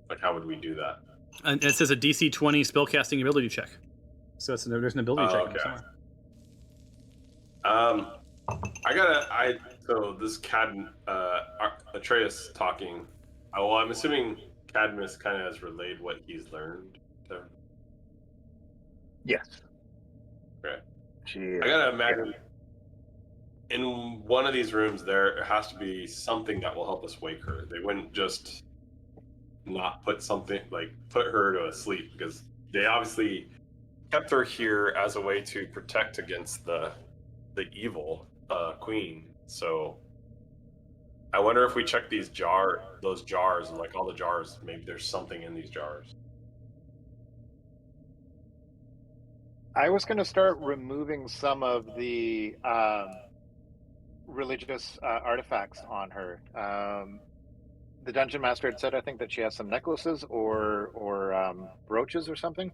like, how would we do that? And it says a DC 20 spellcasting ability check. So there's an ability check. Okay. Somewhere. So this Atreus talking. Well, I'm assuming Cadmus kind of has relayed what he's learned to. Yes. Okay. She, I gotta imagine in one of these rooms there has to be something that will help us wake her. They wouldn't just not put her to sleep, because they obviously kept her here as a way to protect against the evil queen. So I wonder if we check those jars, and like all the jars, maybe there's something in these jars. I was going to start removing some of the religious artifacts on her. the dungeon master had said, I think, that she has some necklaces or brooches or something.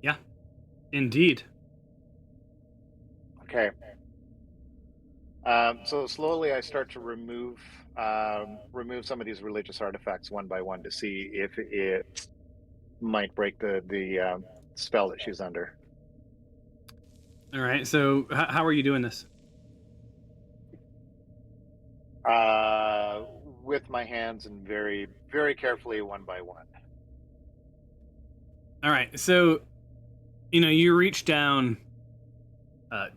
Yeah, indeed. Okay. So slowly I start to remove some of these religious artifacts one by one to see if it might break the spell that she's under. All right. So how are you doing this? With my hands and very, very carefully, one by one. All right. So, you reach down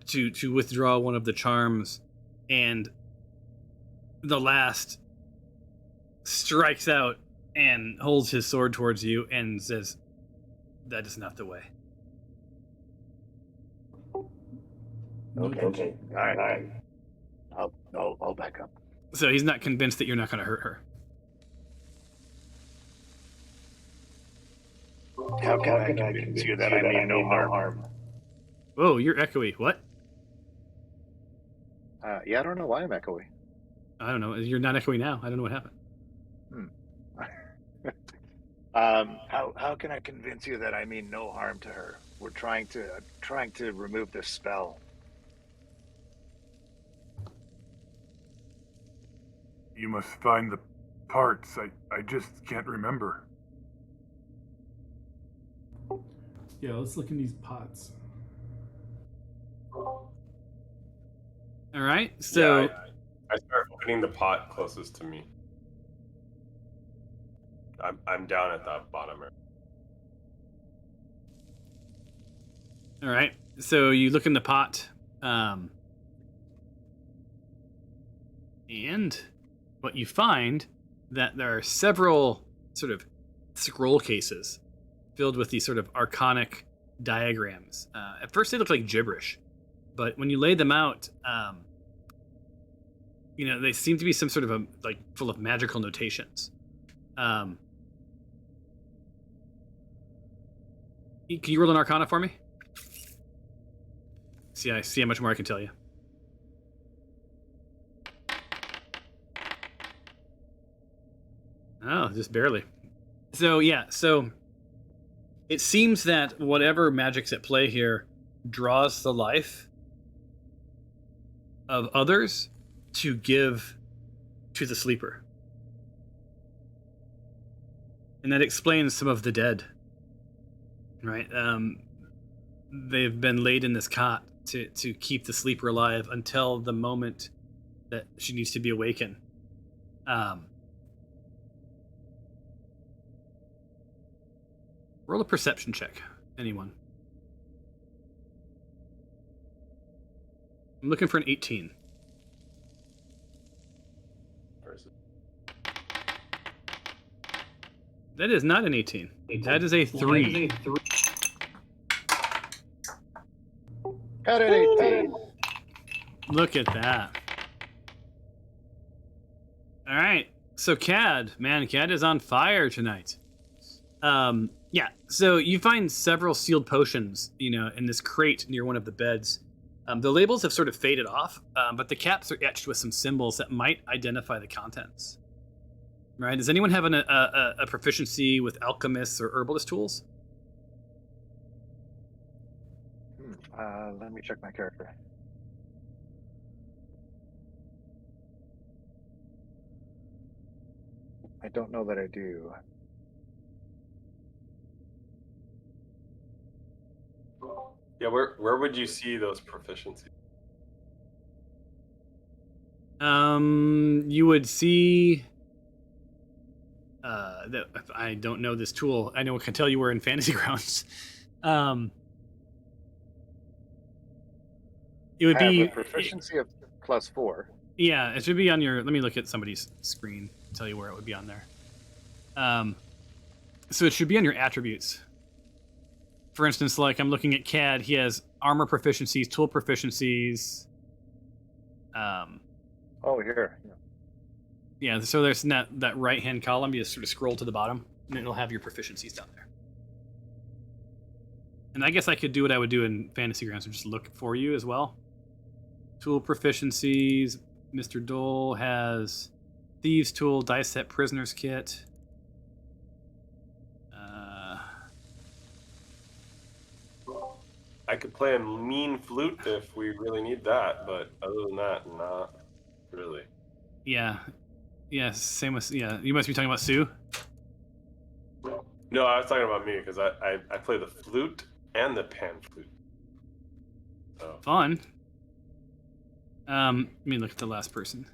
to withdraw one of the charms, and the last strikes out and holds his sword towards you and says, "That is not the way." Okay. All right. I'll back up. So he's not convinced that you're not going to hurt her. How can I convince you that I mean no harm? Whoa, you're echoey. What? Yeah, I don't know why I'm echoey. I don't know. You're not echoey now. I don't know what happened. How can I convince you that I mean no harm to her? We're trying to remove this spell. You must find the parts. I just can't remember. Yeah, let's look in these pots. All right. So Yeah, I start opening the pot closest to me. I'm down at the bottom. all right. So you look in the pot, and what you find that there are several sort of scroll cases filled with these sort of archonic diagrams. At first, they look like gibberish, but when you lay them out, they seem to be some sort of full of magical notations. Can you roll an Arcana for me? See how much more I can tell you. Oh, just barely. So it seems that whatever magic's at play here draws the life of others to give to the sleeper. And that explains some of the dead. Right? They've been laid in this cot to keep the sleeper alive until the moment that she needs to be awakened. Roll a perception check. Anyone? I'm looking for an 18. That is not an 18. That is a 3. Got an 18. Look at that. All right. So Cad is on fire tonight. Yeah. So you find several sealed potions, in this crate near one of the beds. The labels have sort of faded off, but the caps are etched with some symbols that might identify the contents. Right? Does anyone have a proficiency with alchemists or herbalist tools? Let me check my character. I don't know that I do. Yeah, where would you see those proficiencies? You would see. That I don't know this tool. I can tell you we're in Fantasy Grounds. It would be a proficiency of +4. Yeah, it should be on your. Let me look at somebody's screen. Tell you where it would be on there. So it should be on your attributes. For instance, like I'm looking at Cad, he has armor proficiencies, tool proficiencies. Oh, here. Yeah, so there's that right-hand column. You just sort of scroll to the bottom, and it'll have your proficiencies down there. And I guess I could do what I would do in Fantasy Grounds and just look for you as well. Tool proficiencies. Mr. Dole has Thieves Tool, Dice Set, Prisoner's Kit. I could play a mean flute if we really need that, but other than that, not really. Yeah. Yeah, same with... Yeah, you must be talking about Sue? No, I was talking about me because I play the flute and the pan flute. So. Fun. Let me look at the last person.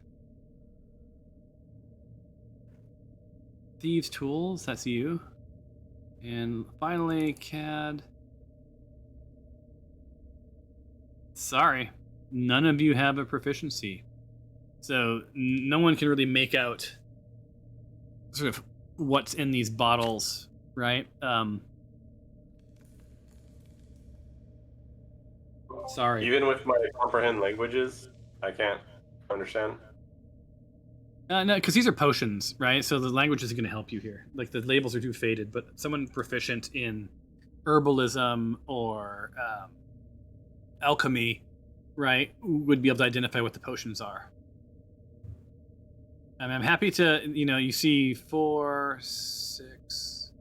Thieves Tools, that's you. And finally, CAD. Sorry, none of you have a proficiency. So no one can really make out sort of what's in these bottles, right? Sorry. Even with my comprehend languages, I can't understand. No, because these are potions, right? So the language isn't going to help you here. Like, the labels are too faded, but someone proficient in herbalism or alchemy, right, would be able to identify what the potions are. I'm happy to, you see 4, 6,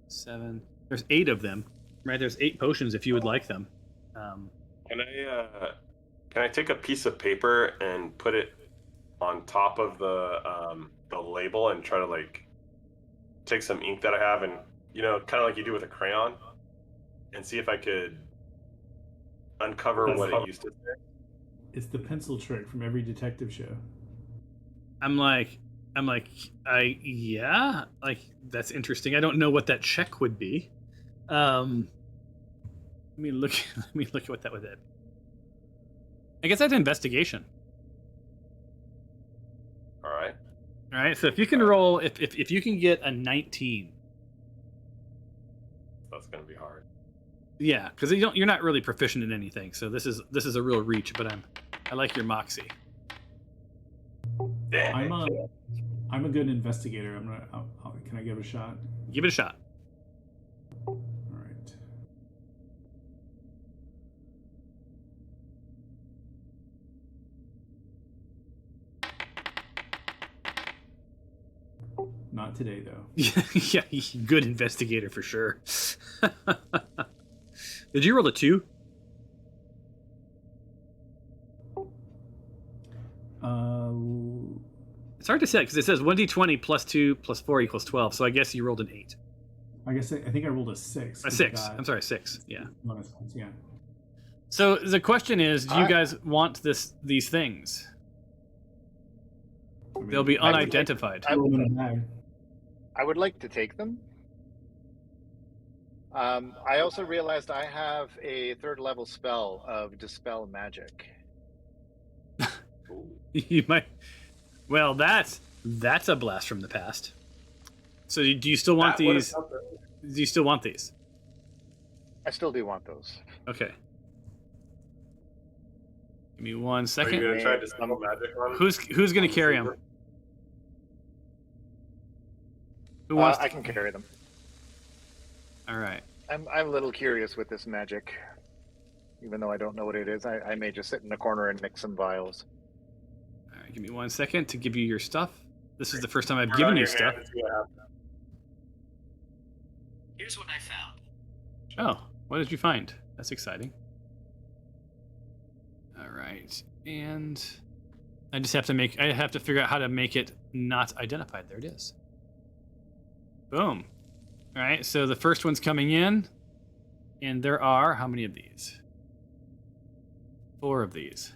7. There's 8 of them, right? There's 8 potions if you would like them. Can I take a piece of paper and put it on top of the label and try to like take some ink that I have and kind of like you do with a crayon and see if I could uncover what it used to say? It's the pencil trick from every detective show. Yeah, like, that's interesting. I don't know what that check would be. Let me look at what that would be. I guess that's investigation. All right. So if you can roll, if you can get a 19, that's gonna be hard. Yeah, because you're not really proficient in anything. So this is a real reach. But I like your moxie. I'm a good investigator. Can I give it a shot? Give it a shot. All right. Not today, though. Yeah, good investigator for sure. Did you roll a 2? It's hard to say because it says 1d20 plus 2 plus 4 equals 12. So I guess you rolled an 8. I think I rolled a 6. A 6. I'm sorry, 6. Yeah. Yeah. So the question is, do you guys want these things? I mean, They'll be unidentified. I would like to take them. I also realized I have a 3rd level spell of Dispel Magic. You might. Well, that's a blast from the past. So do you still want these? Do you still want these? I still do want those. Okay. Give me 1 second. Are you gonna try Dispel Magic on? Who's gonna carry them? Who wants? I can carry them. All right. I'm a little curious with this magic, even though I don't know what it is. I may just sit in the corner and mix some vials. All right. Give me 1 second to give you your stuff. This is the first time I've given you stuff. Here's what I found. Oh, what did you find? That's exciting. All right, and I have to figure out how to make it not identified. There it is. Boom. All right, so the first one's coming in, and there are how many of these? 4 of these.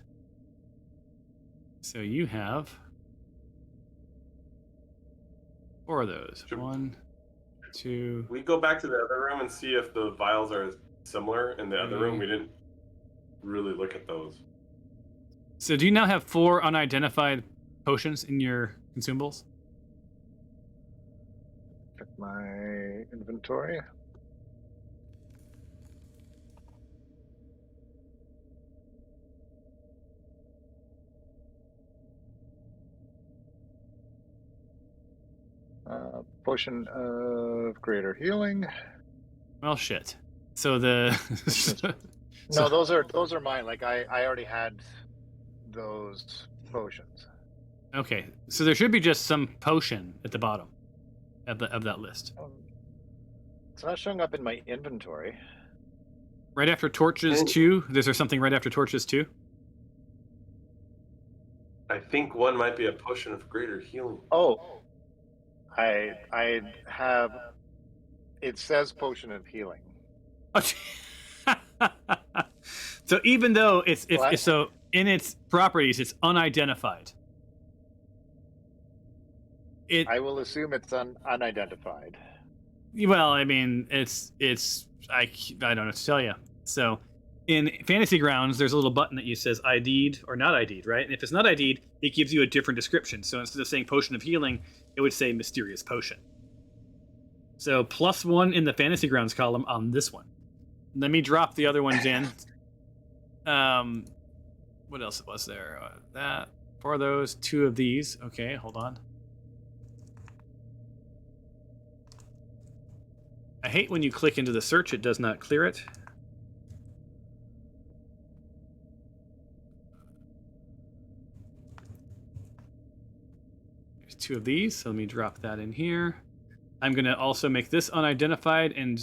So you have 4 of those. Sure. 1, 2. We go back to the other room and see if the vials are similar in the other room. We didn't really look at those. So do you now have 4 unidentified potions in your consumables? Check my inventory. Potion of greater healing. Well, shit. So the No, those are mine. Like I already had those potions. Okay, so there should be just some potion at the bottom of that list. It's not showing up in my inventory. Right after torches 2, is there something right after torches 2? I think one might be a potion of greater healing. Oh, I have. It says potion of healing. So even though it's What? so in its properties, it's unidentified. I will assume it's unidentified. Well, I mean, I don't know what to tell you. So, in Fantasy Grounds, there's a little button that you says ID'd or not ID'd, right? And if it's not ID'd, it gives you a different description. So instead of saying potion of healing, it would say mysterious potion. So +1 in the Fantasy Grounds column on this one. Let me drop the other ones in. What else was there? That 4 of those, 2 of these. Okay, hold on. I hate when you click into the search, it does not clear it. There's 2 of these, so let me drop that in here. I'm going to also make this unidentified, and,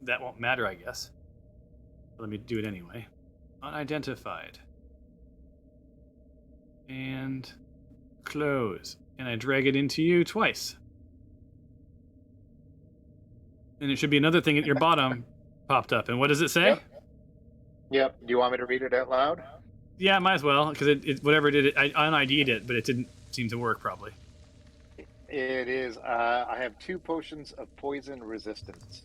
that won't matter, I guess. Let me do it anyway. Unidentified. And close. And I drag it into you twice. And it should be another thing at your bottom popped up. And what does it say? Yep. Do you want me to read it out loud? Yeah, might as well, because it whatever it did, I un-ID'd it, but it didn't seem to work probably. It is. I have 2 potions of poison resistance.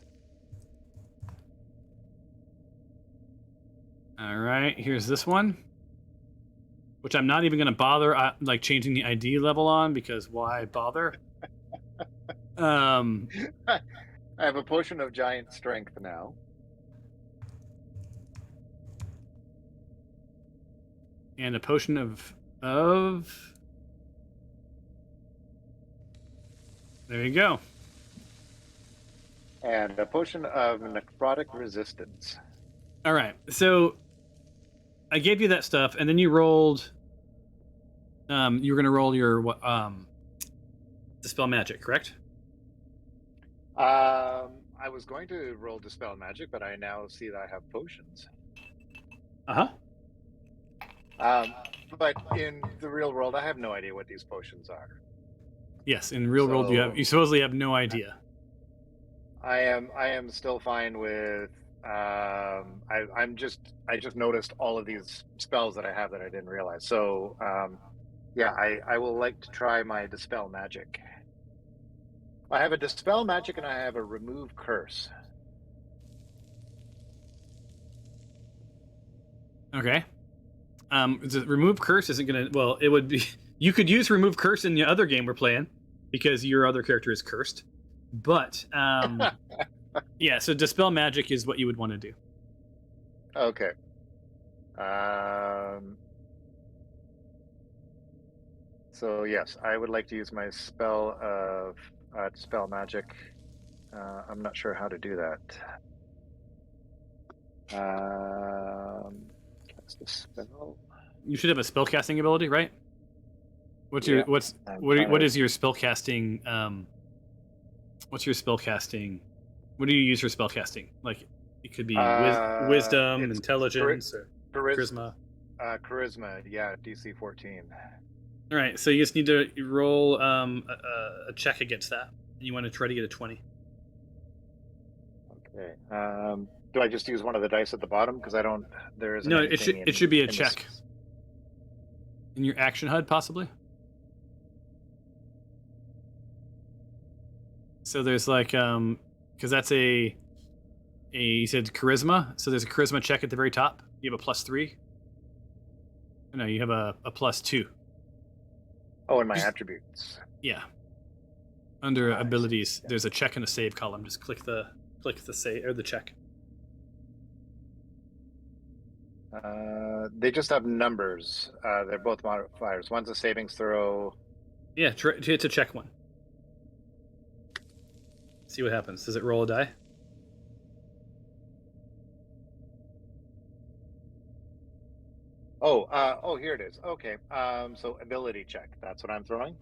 All right, here's this one, which I'm not even going to bother changing the ID level on, because why bother? I have a potion of giant strength now. And a potion of there you go. And a potion of necrotic resistance. All right, so I gave you that stuff, and then you rolled. You were going to roll your Dispel Magic, correct? I was going to roll Dispel Magic, but I now see that I have potions. Uh-huh. But in the real world, I have no idea what these potions are. Yes, in real world, you supposedly have no idea. I am still fine with. I just noticed all of these spells that I have that I didn't realize. So, yeah, I will like to try my Dispel Magic. I have a Dispel Magic and I have a Remove Curse. Okay. The Remove Curse isn't gonna. Well, it would be. You could use Remove Curse in the other game we're playing, because your other character is cursed. But yeah, so Dispel Magic is what you would want to do. Okay. So yes, I would like to use my spell of Dispel Magic. I'm not sure how to do that. Cast a spell. You should have a spellcasting ability, right? What is your spellcasting? What's your spellcasting? What do you use for spellcasting? Like, it could be wisdom, intelligence, or charisma. Charisma, yeah, DC 14. All right, so you just need to roll a check against that. You want to try to get a 20. Okay. Do I just use one of the dice at the bottom? Because I don't. There isn't. No, it should be a check. In your action HUD, possibly. So there's like because that's you said charisma, so there's a charisma check at the very top. You have a +3. No, you have a +2. Oh, in my attributes. Yeah. Under abilities, there's a check and a save column. Just click the save or the check. They just have numbers. They're both modifiers. One's a savings throw. Yeah, it's a check one. See what happens. Does it roll a die? Here it is. Okay. So ability check. That's what I'm throwing.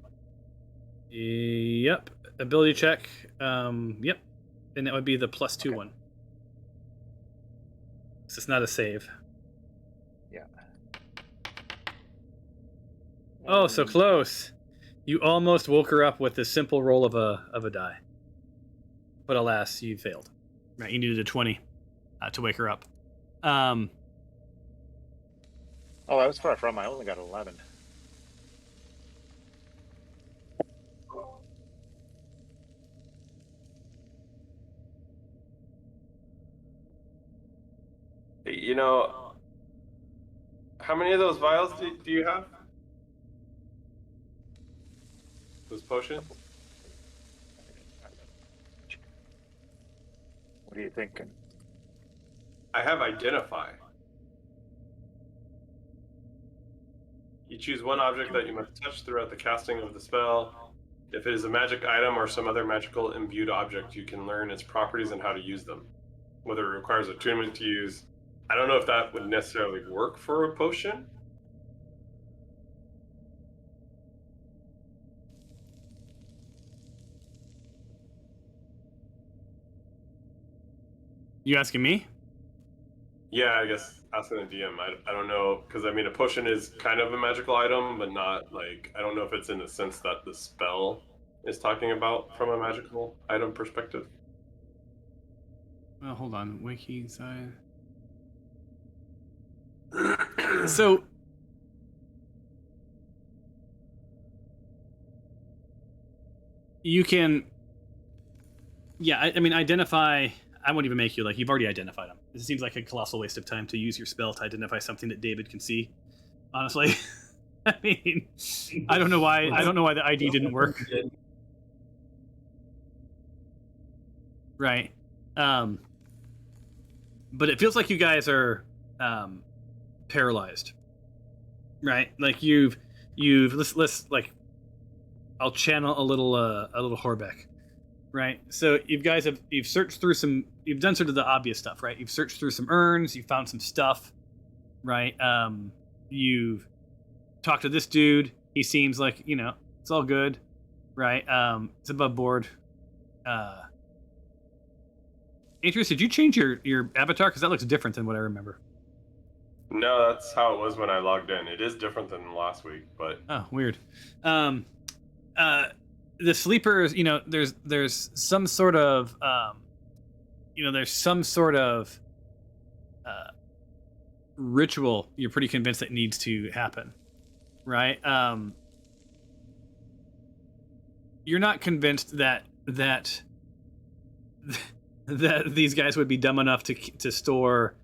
Yep. Ability check. Yep. And that would be the +2 one. So it's not a save. Yeah. Oh, so close. You almost woke her up with a simple roll of a die. But alas, you failed. Right, you needed a 20 to wake her up. Oh, I was far from. I only got 11. You know, how many of those vials do you have? Those potions? What are you thinking? I have Identify. You choose one object that you must touch throughout the casting of the spell. If it is a magic item or some other magical imbued object, you can learn its properties and how to use them. Whether it requires attunement to use. I don't know if that would necessarily work for a potion. You asking me? Yeah, I guess asking the DM. I don't know, because I mean, a potion is kind of a magical item, but not like, I don't know if it's in the sense that the spell is talking about from a magical item perspective. Well, hold on. Wiki side. So you can, yeah. I mean, identify. I won't even make you like you've already identified them. It seems like a colossal waste of time to use your spell to identify something that David can see. Honestly, I mean, I don't know why. I don't know why the ID didn't work. Right. But it feels like you guys are paralyzed. Right. Like you've let's like I'll channel a little Horbeck. Right. So you've searched through you've done sort of the obvious stuff, right? You've searched through some urns, you found some stuff, right? You've talked to this dude. He seems like, it's all good, right? It's above board. Atreus, did you change your avatar? Because that looks different than what I remember. No, that's how it was when I logged in. It is different than last week, but Oh, weird. The sleepers, there's some sort of ritual you're pretty convinced that needs to happen, right? You're not convinced that these guys would be dumb enough to store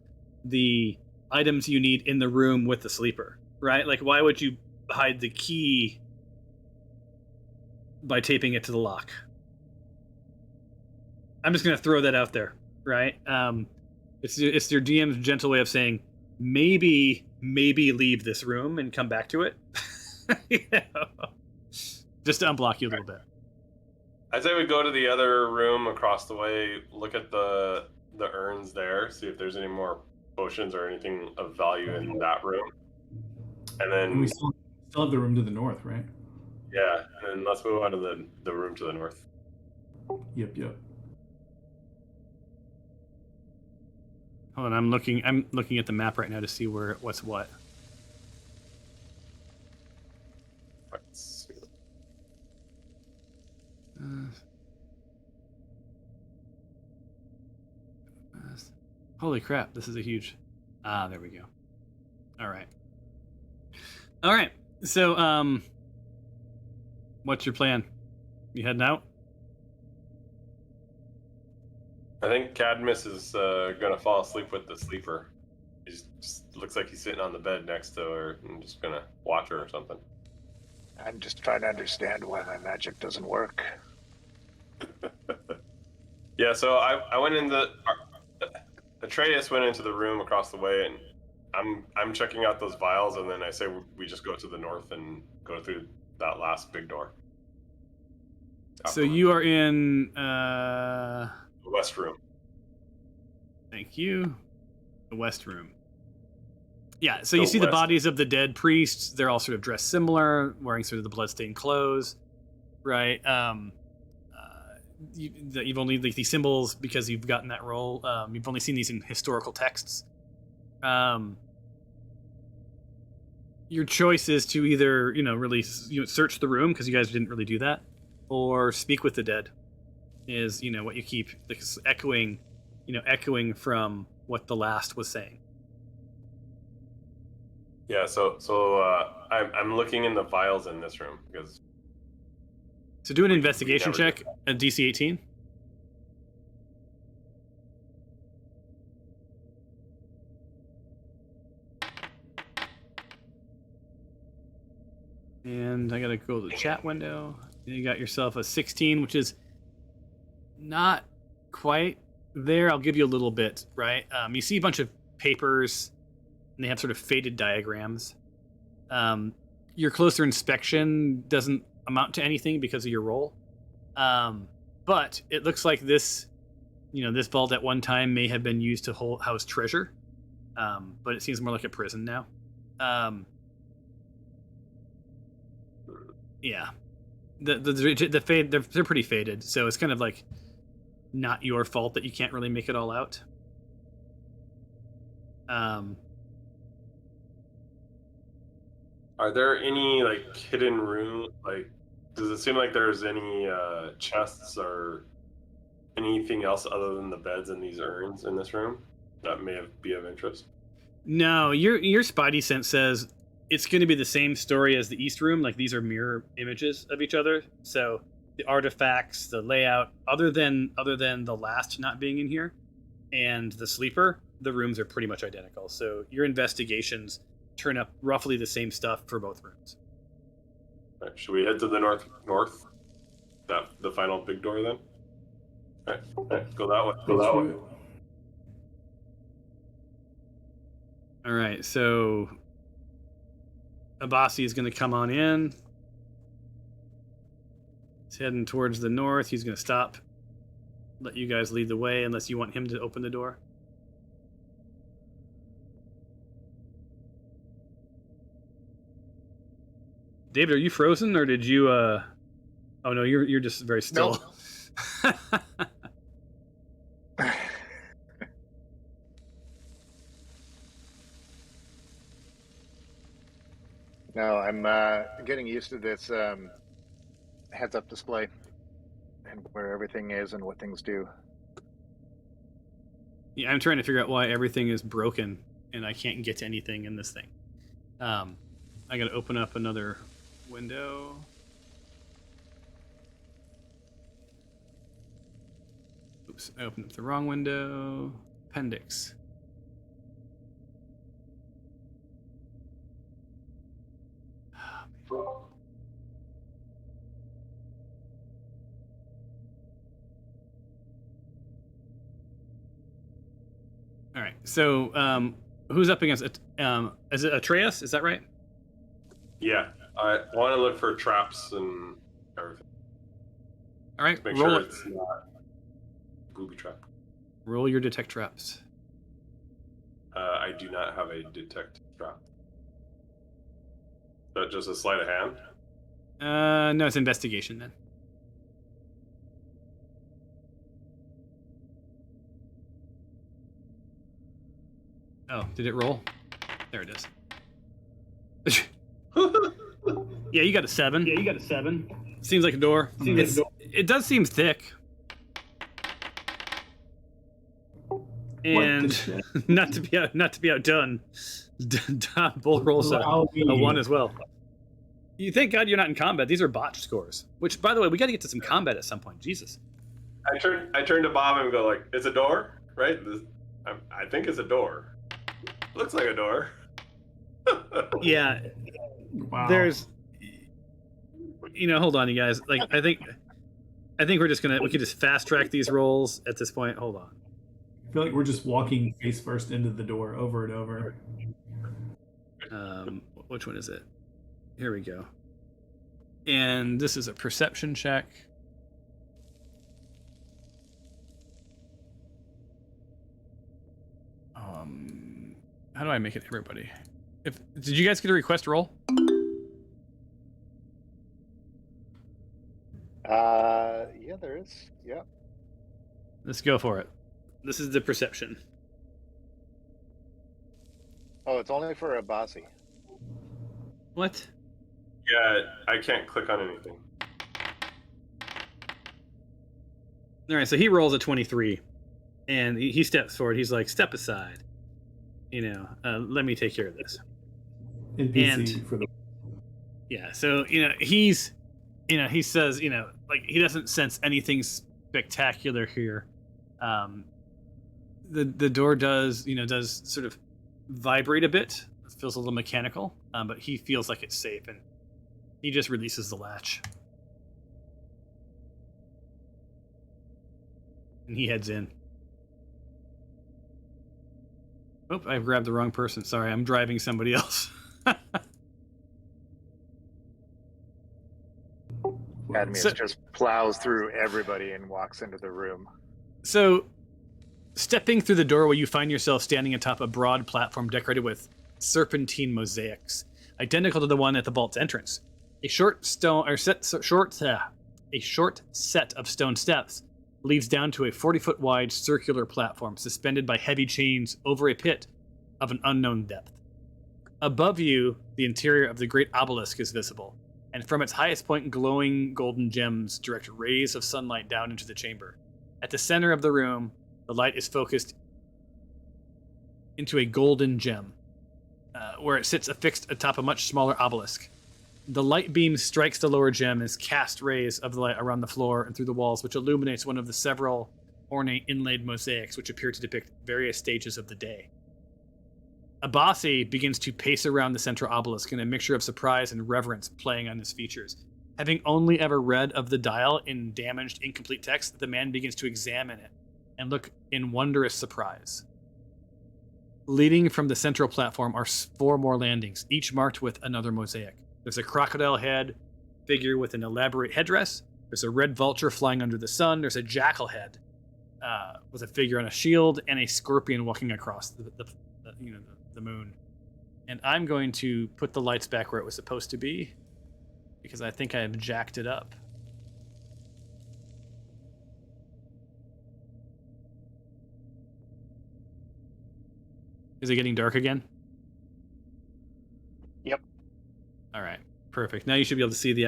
the items you need in the room with the sleeper, right? Like, why would you hide the key by taping it to the lock? I'm just going to throw that out there, right? It's your DM's gentle way of saying maybe leave this room and come back to it. Just to unblock you a little bit. I'd say we go to the other room across the way, look at the urns there, see if there's any more potions or anything of value in that room. And then we still have the room to the north, right? Yeah, and then let's move on to the room to the north. Yep. Hold on, I'm looking at the map right now to see what's what. Let's see. Holy crap, this is a huge... there we go. All right. So, what's your plan? You heading out? I think Cadmus is gonna fall asleep with the sleeper. He just looks like he's sitting on the bed next to her and just gonna watch her or something. I'm just trying to understand why my magic doesn't work. Yeah, so I went in Atreus went into the room across the way, and I'm checking out those vials, and then I say we just go to the north and go through that last big door. So you are in the west room. Thank you. The west room. Yeah, so you see the west. bodies of the dead priests. They're all sort of dressed similar, wearing sort of the bloodstained clothes, right? You've only like these symbols because you've gotten that role. You've only seen these in historical texts. Your choice is to either really search the room because you guys didn't really do that, or speak with the dead. Is what you keep echoing from what the last was saying. Yeah, so I'm looking in the files in this room because. So do an investigation never check at DC 18. And I gotta go to the chat window. You got yourself a 16, which is not quite there. I'll give you a little bit, right? You see a bunch of papers, and they have sort of faded diagrams. Your closer inspection doesn't amount to anything because of your role. But it looks like this vault at one time may have been used to house treasure. But it seems more like a prison now. Yeah, the fade they're pretty faded, so it's kind of like not your fault that you can't really make it all out. Are there any like hidden room? Like, does it seem like there's any chests or anything else other than the beds and these urns in this room that may be of interest? No, your spidey sense says it's going to be the same story as the East Room. Like, these are mirror images of each other. So the artifacts, the layout, other than the last not being in here, and the sleeper, the rooms are pretty much identical. So your investigations turn up roughly the same stuff for both rooms. Right, should we head to the north? The final big door then? Right, go that way. Go that way. All right, so Abasi is going to come on in. He's heading towards the north. He's going to stop, let you guys lead the way, unless you want him to open the door. David, are you frozen, or did you? Oh no, you're just very still. Nope. No, I'm getting used to this heads-up display and where everything is and what things do. Yeah, I'm trying to figure out why everything is broken and I can't get to anything in this thing. I got to open up another window. Oops, I opened up the wrong window. Appendix. All right. So, who's up against it? Is it Atreus? Is that right? Yeah, I want to look for traps and everything. All right. Make Roll sure it. it's not booby trap. Roll your detect traps. I do not have a detect trap. Is that just a sleight of hand? No, it's investigation then. Oh, did it roll? There it is. Yeah, you got a 7. Yeah, you got a 7. Seems like a door. It does seem thick. And not to be outdone, Bull rolls a 1 as well. You thank God you're not in combat. These are botch scores. Which, by the way, we got to get to some combat at some point. Jesus. I turn to Bob and go like, "It's a door, right? I think it's a door. Looks like a door." Yeah. Wow. There's, hold on, you guys. Like, I think we could just fast track these rolls at this point. Hold on. I feel like we're just walking face first into the door over and over. Which one is it? Here we go. And this is a perception check. How do I make it everybody? Did you guys get a request roll? Yeah, there is. Yeah. Let's go for it. This is the perception. Oh, it's only for Abasi. What? Yeah, I can't click on anything. All right, so he rolls a 23, and he steps forward. He's like, "Step aside. Let me take care of this." NPC And- for the. Yeah, so he says, like he doesn't sense anything spectacular here. The door does sort of vibrate a bit. It feels a little mechanical, but he feels like it's safe, and he just releases the latch. And he heads in. Oh, I've grabbed the wrong person. Sorry, I'm driving somebody else. Cadmius just plows through everybody and walks into the room. So, stepping through the doorway, you find yourself standing atop a broad platform decorated with serpentine mosaics, identical to the one at the vault's entrance. A short set of stone steps leads down to a 40-foot wide circular platform suspended by heavy chains over a pit of an unknown depth. Above you, the interior of the great obelisk is visible, and from its highest point, glowing golden gems direct rays of sunlight down into the chamber. At the center of the room, the light is focused into a golden gem, where it sits affixed atop a much smaller obelisk. The light beam strikes the lower gem and casts rays of the light around the floor and through the walls, which illuminates one of the several ornate inlaid mosaics which appear to depict various stages of the day. Abasi begins to pace around the central obelisk in a mixture of surprise and reverence playing on his features. Having only ever read of the dial in damaged, incomplete text, the man begins to examine it and look in wondrous surprise. Leading from the central platform are 4 more landings, each marked with another mosaic. There's a crocodile head figure with an elaborate headdress. There's a red vulture flying under the sun. There's a jackal head with a figure on a shield, and a scorpion walking across the moon. And I'm going to put the lights back where it was supposed to be because I think I have jacked it up. Is it getting dark again? Yep. All right, perfect. Now you should be able to see the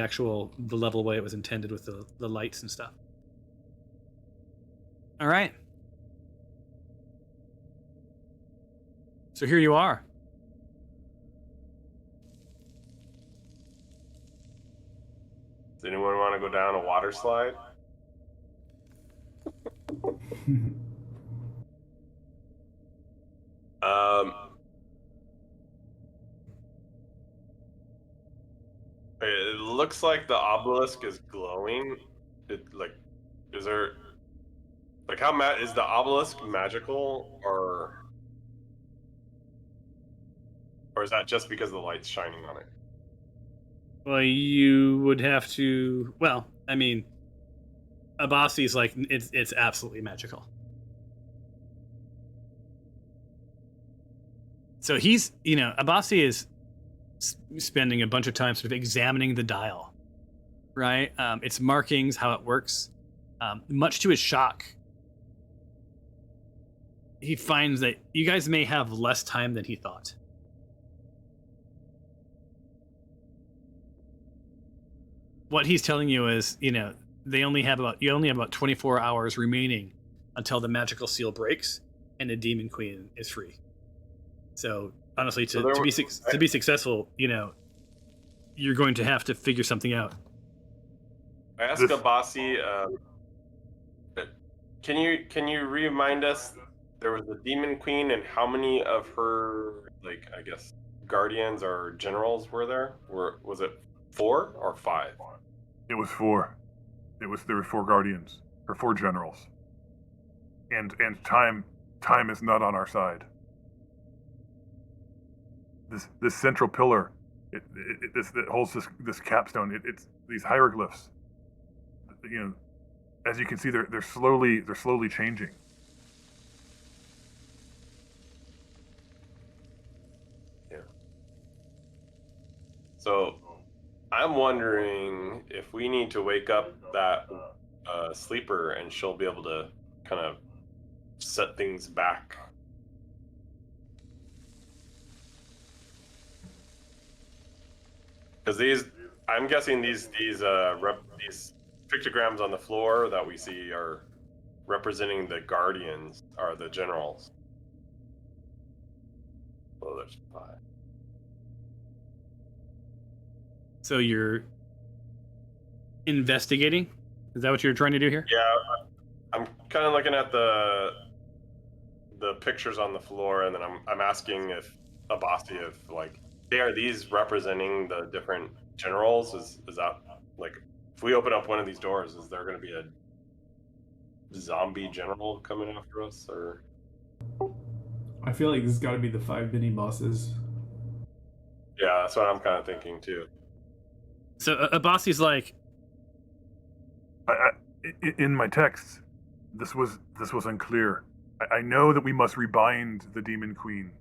level way it was intended with the lights and stuff. All right. So here you are. Does anyone want to go down a water slide? It looks like the obelisk is glowing. Is there, is the obelisk magical, or is that just because the light's shining on it? Well, you would have to. Well, I mean, Abasi's like it's absolutely magical. So he's, Abasi is spending a bunch of time sort of examining the dial, right? Its markings, how it works. Much to his shock, he finds that you guys may have less time than he thought. What he's telling you is, you only have about 24 hours remaining until the magical seal breaks and the Demon Queen is free. So honestly, to be successful, you're going to have to figure something out. I asked Abasi, can you remind us, there was a Demon Queen, and how many of her, guardians or generals were there? Was it 4 or 5? It was 4. There were 4 guardians, or 4 generals. And time is not on our side. This central pillar, it holds this capstone. It's these hieroglyphs. As you can see, they're slowly changing. Yeah. I'm wondering if we need to wake up that sleeper, and she'll be able to kind of set things back. Because I'm guessing these pictograms on the floor that we see are representing the guardians, are the generals. Oh, there's 5. So you're investigating? Is that what you're trying to do here? Yeah, I'm kind of looking at the pictures on the floor, and then I'm asking if Abasi, if like, hey, are these representing the different generals? Is that like, if we open up one of these doors, is there going to be a zombie general coming after us, or? I feel like this has got to be the 5 mini bosses. Yeah, that's what I'm kind of thinking too. So Abasi's like, in my texts, this was unclear. I know that we must rebind the Demon Queen,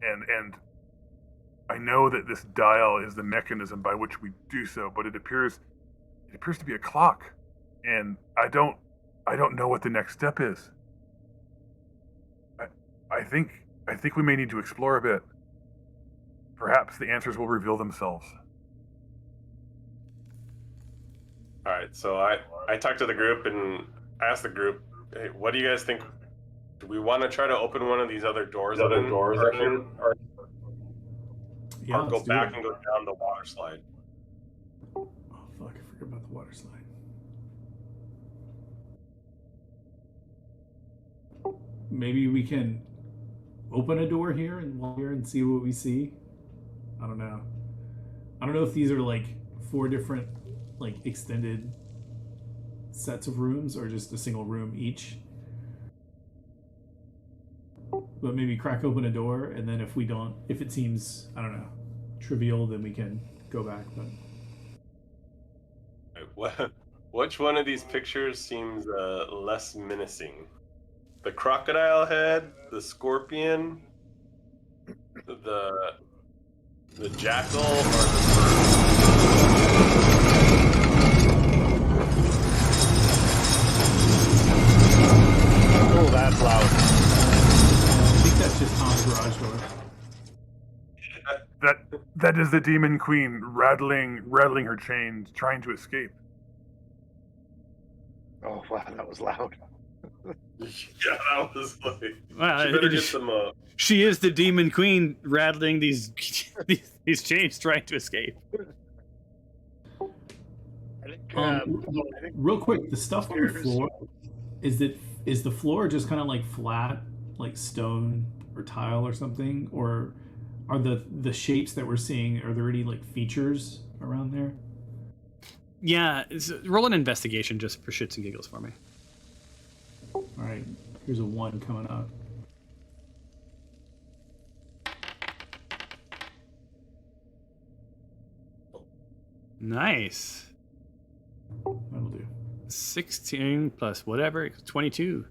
and I know that this dial is the mechanism by which we do so. But it appears to be a clock, and I don't know what the next step is. I think we may need to explore a bit. Perhaps the answers will reveal themselves. All right, so I talked to the group and asked the group, hey, what do you guys think? Do we want to try to open one of these other doors? Or Yeah, go let's do back it. and go down the water slide? Oh fuck! I forgot about the water slide. Maybe we can open a door here and walk here and see what we see. I don't know. I don't know if these are like 4 different like extended sets of rooms or just a single room each. But maybe crack open a door, and then if it seems, I don't know, trivial, then we can go back. But Which one of these pictures seems less menacing? The crocodile head, the scorpion, the jackal, or the bird? Oh, that's loud. I think that's just Tom's garage door. That is the Demon Queen rattling her chains, trying to escape. Oh, wow, that was loud. Yeah, that was like. Well, She better get some. she is the Demon Queen rattling these these chains, trying to escape. I think, Real quick, the stuff on the floor, is the floor just kind of like flat, like stone or tile or something, or are the shapes that we're seeing, are there any like features around there? Yeah, roll an investigation just for shits and giggles for me. All right, here's a 1 coming up. Nice. That'll do. 16 plus whatever, 22.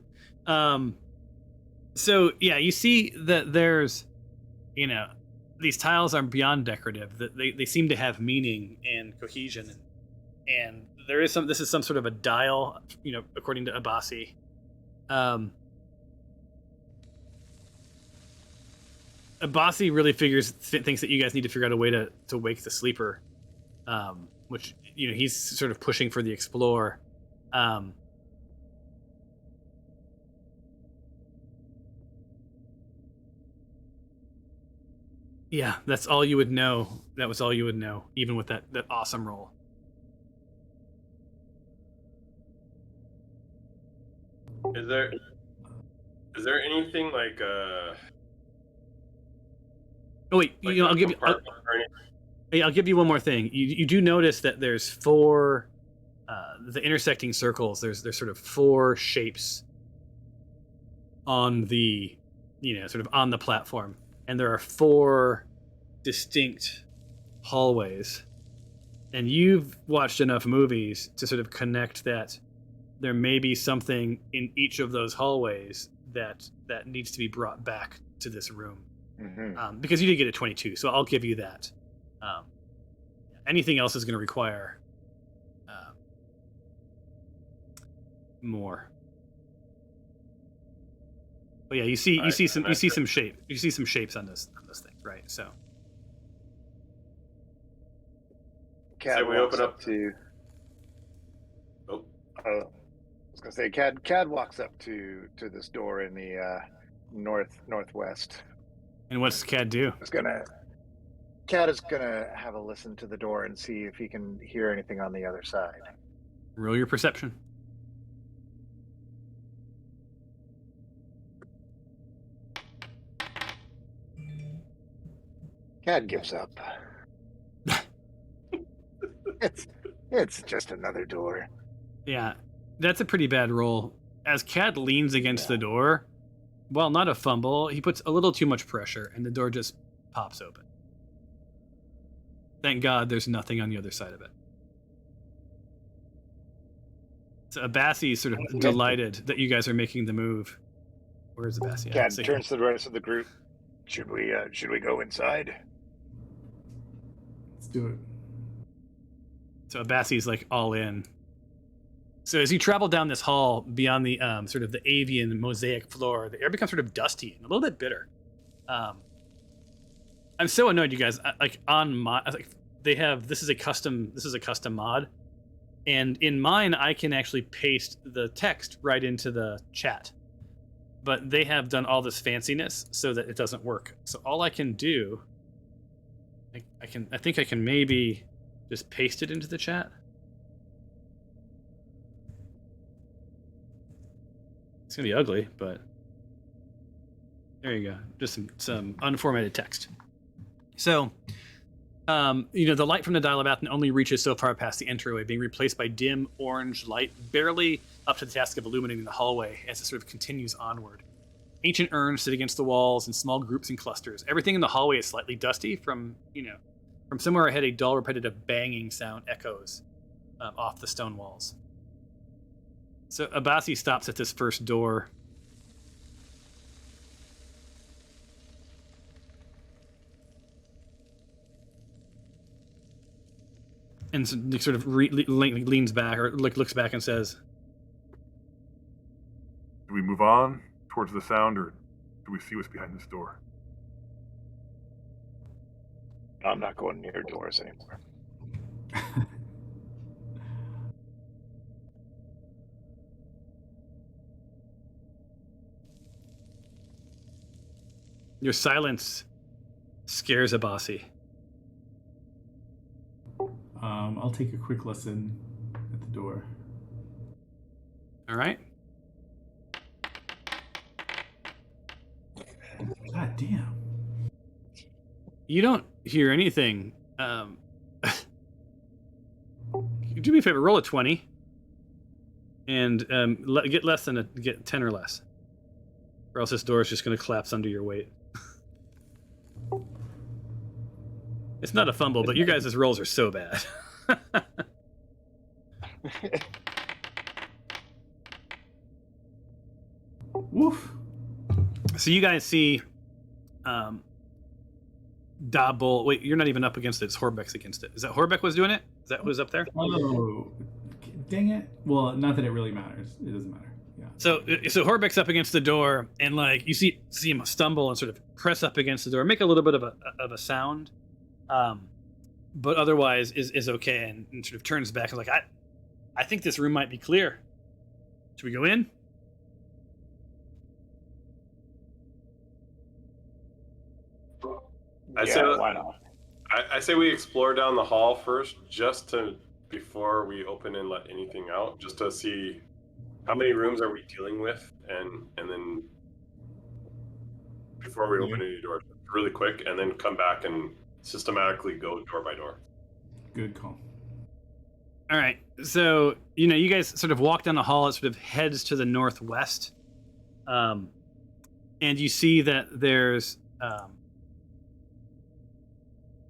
So yeah, you see that there's, these tiles are beyond decorative. That they seem to have meaning and cohesion, and there is this is some sort of a dial, according to Abasi. Abasi really thinks that you guys need to figure out a way to wake the sleeper, which he's sort of pushing for the explore. Yeah, that's all you would know. That was all you would know, even with that awesome roll. Is there anything like Oh wait, like I'll give you. I'll give you one more thing. You do notice that there's 4, the intersecting circles. There's sort of 4 shapes on the, sort of on the platform, and there are 4 distinct hallways. And you've watched enough movies to sort of connect that there may be something in each of those hallways that needs to be brought back to this room. Mm-hmm. Because you did get a 22, so I'll give you that. anything else is going to require more. But yeah, you see some shapes on this thing, right? So. Cad So we walks open up to. Oh, I was gonna say, Cad walks up to this door in the northwest. And what's Cad do? Cad is gonna have a listen to the door and see if he can hear anything on the other side. Roll your perception. Cad gives up. It's just another door. Yeah, that's a pretty bad roll. As Cad leans against the door, well, not a fumble, he puts a little too much pressure, and the door just pops open. Thank God there's nothing on the other side of it. So Abassi is sort of delighted that you guys are making the move. Where's Abassi? Cad turns to the rest of the group. Should we go inside? Let's do it. So Abassi's like all in. So as you travel down this hall beyond the sort of the avian mosaic floor, the air becomes sort of dusty and a little bit bitter. I'm so annoyed, you guys. Like on my, like they have this is a custom mod, and in mine I can actually paste the text right into the chat, but they have done all this fanciness so that it doesn't work. So all I can do, I think I can maybe just paste it into the chat. It's gonna be ugly, but there you go. Just some unformatted text. So, the light from the Dial-O-Bath only reaches so far past the entryway, being replaced by dim orange light, barely up to the task of illuminating the hallway as it sort of continues onward. Ancient urns sit against the walls in small groups and clusters. Everything in the hallway is slightly dusty from somewhere ahead. A dull, repetitive banging sound echoes off the stone walls. So Abassi stops at this first door. And sort of leans back or looks back and says, Do we move on towards the sound, or do we see what's behind this door? I'm not going near doors anymore. Your silence scares Abassi. I'll take a quick listen at the door. All right. God damn. You don't hear anything. Do me a favor, roll a 20. And get less than get 10 or less. Or else this door is just going to collapse under your weight. It's not a fumble, but you guys' rolls are so bad. Woof. So you guys see Dabble. Wait, you're not even up against it. It's Horbeck's against it. Is that Horbeck was doing it? Is that who's up there? Oh, dang it. Well, not that it really matters. It doesn't matter. Yeah. So Horbeck's up against the door, and like you see him stumble and sort of press up against the door, make a little bit of a sound, but otherwise is okay, and sort of turns back and like I think this room might be clear. Should we go in? Why not? I say we explore down the hall first, before we open and let anything out, just to see how many rooms are we dealing with, and then before we open any doors, really quick, and then come back and systematically go door by door. Good call. All right. So you guys sort of walk down the hall. It sort of heads to the northwest, and you see that there's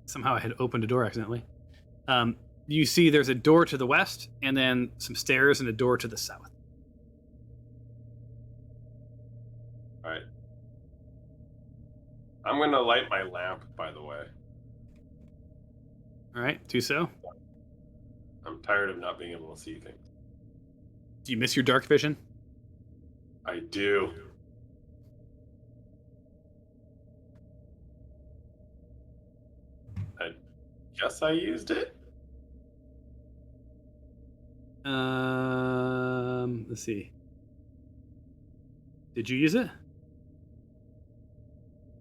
somehow I had opened a door accidentally. You see there's a door to the west, and then some stairs and a door to the south. All right. I'm going to light my lamp, by the way. All right, do so. I'm tired of not being able to see things. Do you miss your dark vision? I do. I guess I used it. Let's see. Did you use it?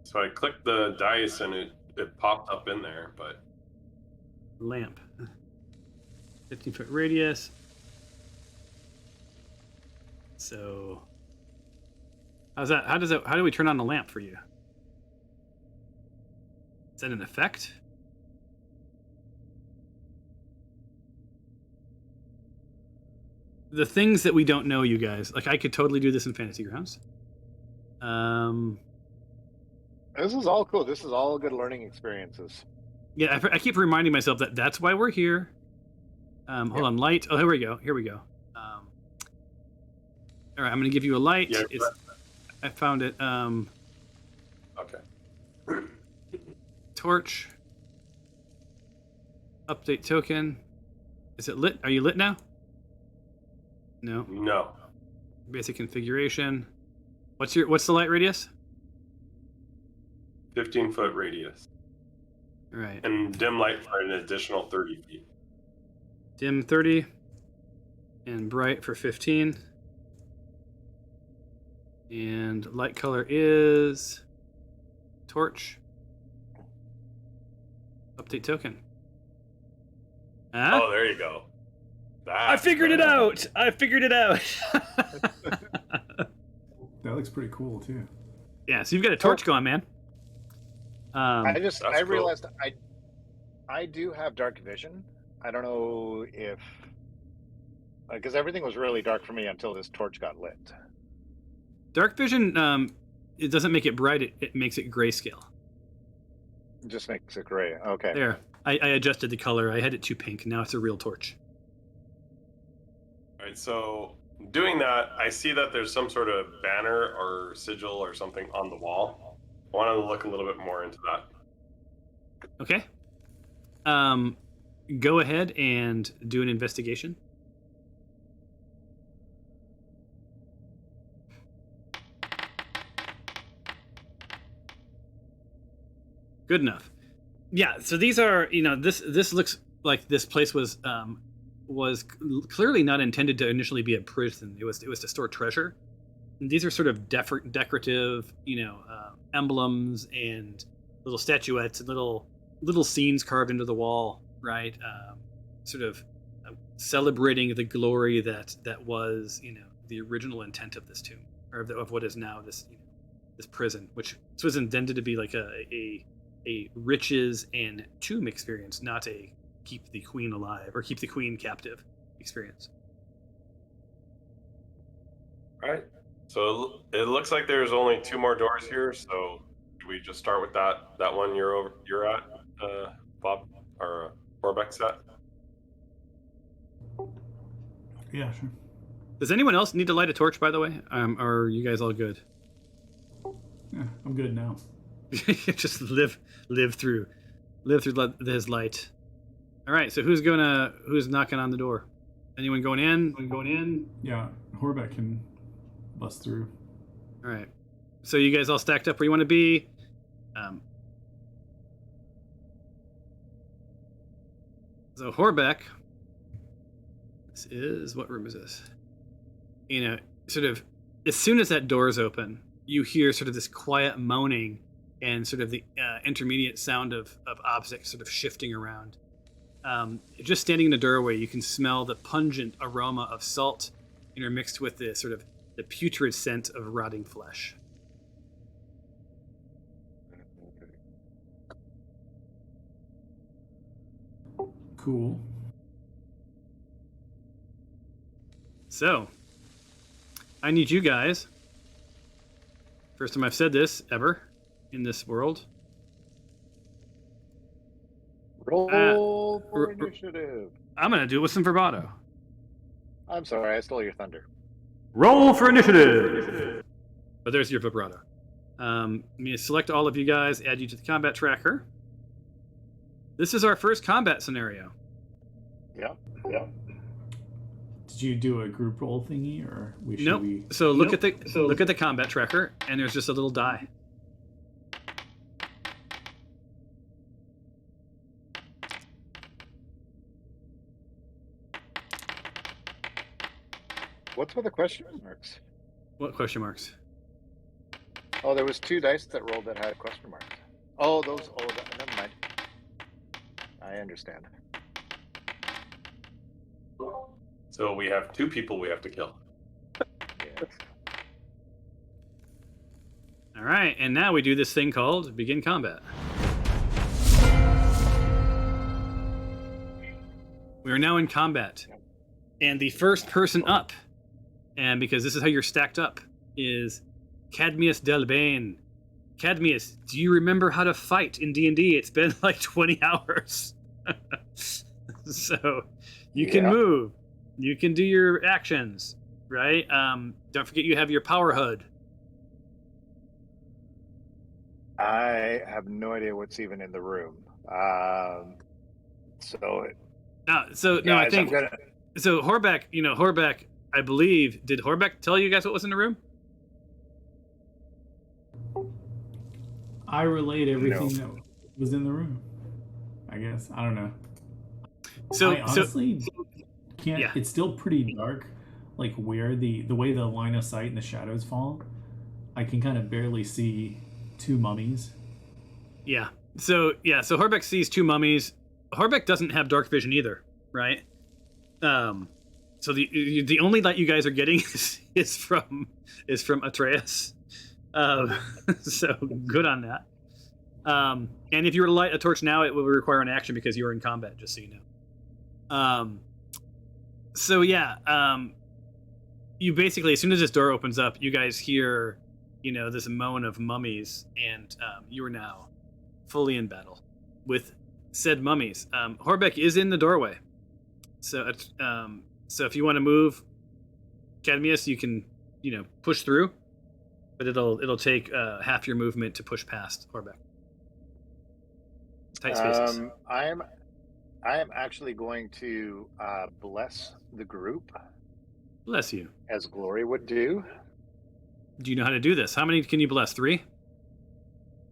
So I clicked the dice and it popped up in there, but Lamp. 15-foot radius. So, how's that? How do we turn on the lamp for you? Is that an effect? The things that we don't know, you guys. Like, I could totally do this in Fantasy Grounds. This is all cool. This is all good learning experiences. Yeah, I keep reminding myself that that's why we're here. Hold on, light. Oh, here we go. All right, I'm going to give you a light. Yeah, I found it. okay. Torch. Update token. Is it lit? Are you lit now? No. No. Basic configuration. What's the light radius? 15-foot radius. All right. And dim light for an additional 30 feet. Dim 30 and bright for 15. And light color is torch. Update token. Huh? Oh, there you go. I figured it out. That looks pretty cool too. Yeah, so you've got a torch going, man. I cool. realized I do have dark vision. I don't know if because everything was really dark for me until this torch got lit. Dark vision, it doesn't make it bright. It makes it grayscale. It just makes it gray. Okay. There, I adjusted the color. I had it too pink. Now it's a real torch. All right, so doing that, I see that there's some sort of banner or sigil or something on the wall. I want to look a little bit more into that. Okay. Go ahead and do an investigation. Good enough. Yeah, so these are, this looks like this place was clearly not intended to initially be a prison. It was to store treasure. And these are sort of decorative, emblems and little statuettes and little scenes carved into the wall, right? Sort of celebrating the glory that was, the original intent of this tomb, or of what is now this prison, which this was intended to be like a riches and tomb experience, not a keep the queen alive or keep the queen captive experience. All right. So it looks like there's only 2 more doors here. So do we just start with that one you're at, Bob, or Orbeck's at? Yeah, sure. Does anyone else need to light a torch, by the way? Or are you guys all good? Yeah, I'm good now. Just live through his light. All right, so who's knocking on the door? Anyone going in? Yeah, Horbeck can bust through. All right. So you guys all stacked up where you want to be. So Horbeck, what room is this? Sort of as soon as that door is open, you hear sort of this quiet moaning and sort of the intermediate sound of objects sort of shifting around. Just standing in the doorway, you can smell the pungent aroma of salt intermixed with the sort of the putrid scent of rotting flesh. Cool. So, I need you guys. First time I've said this ever in this world. Roll for initiative. I'm going to do it with some bravado. I'm sorry, I stole your thunder. Roll for initiative! But there's your vibrato. I'm going to select all of you guys, add you to the combat tracker. this is our first combat scenario. Yeah. Did you do a group roll thingy, or should Nope. we? So look at the combat tracker, and there's just a little die. What's with the question marks? What question marks? Oh, there was 2 dice that rolled that had question marks. Oh, those. Oh, never mind. I understand. So we have 2 people we have to kill. Yes. All right, and now we do this thing called begin combat. We are now in combat, and the first person up, and because this is how you're stacked up, is Cadmius Delbane. Cadmius, do you remember how to fight in D&D? It's been like 20 hours. So you can move. You can do your actions, right? Don't forget you have your power HUD. I have no idea what's even in the room. So I think... So Horbeck, I believe, did Horbeck tell you guys what was in the room? I relayed everything that was in the room. I guess. I don't know. I honestly can't. Yeah. It's still pretty dark. Like where the way the line of sight and the shadows fall, I can kind of barely see 2 mummies. Yeah. So Horbeck sees 2 mummies. Horbeck doesn't have dark vision either, right? So the only light you guys are getting is from Atreus. So good on that. And if you were to light a torch now, it would require an action because you're in combat, just so you know. You basically, as soon as this door opens up, you guys hear, this moan of mummies, and you are now fully in battle with said mummies. Horbeck is in the doorway, so if you want to move, Cadmius, you can, push through, but it'll take half your movement to push past Horbeck. Tight spaces. I am actually going to bless the group. Bless you. As Glory would do. Do you know how to do this? How many can you bless? 3?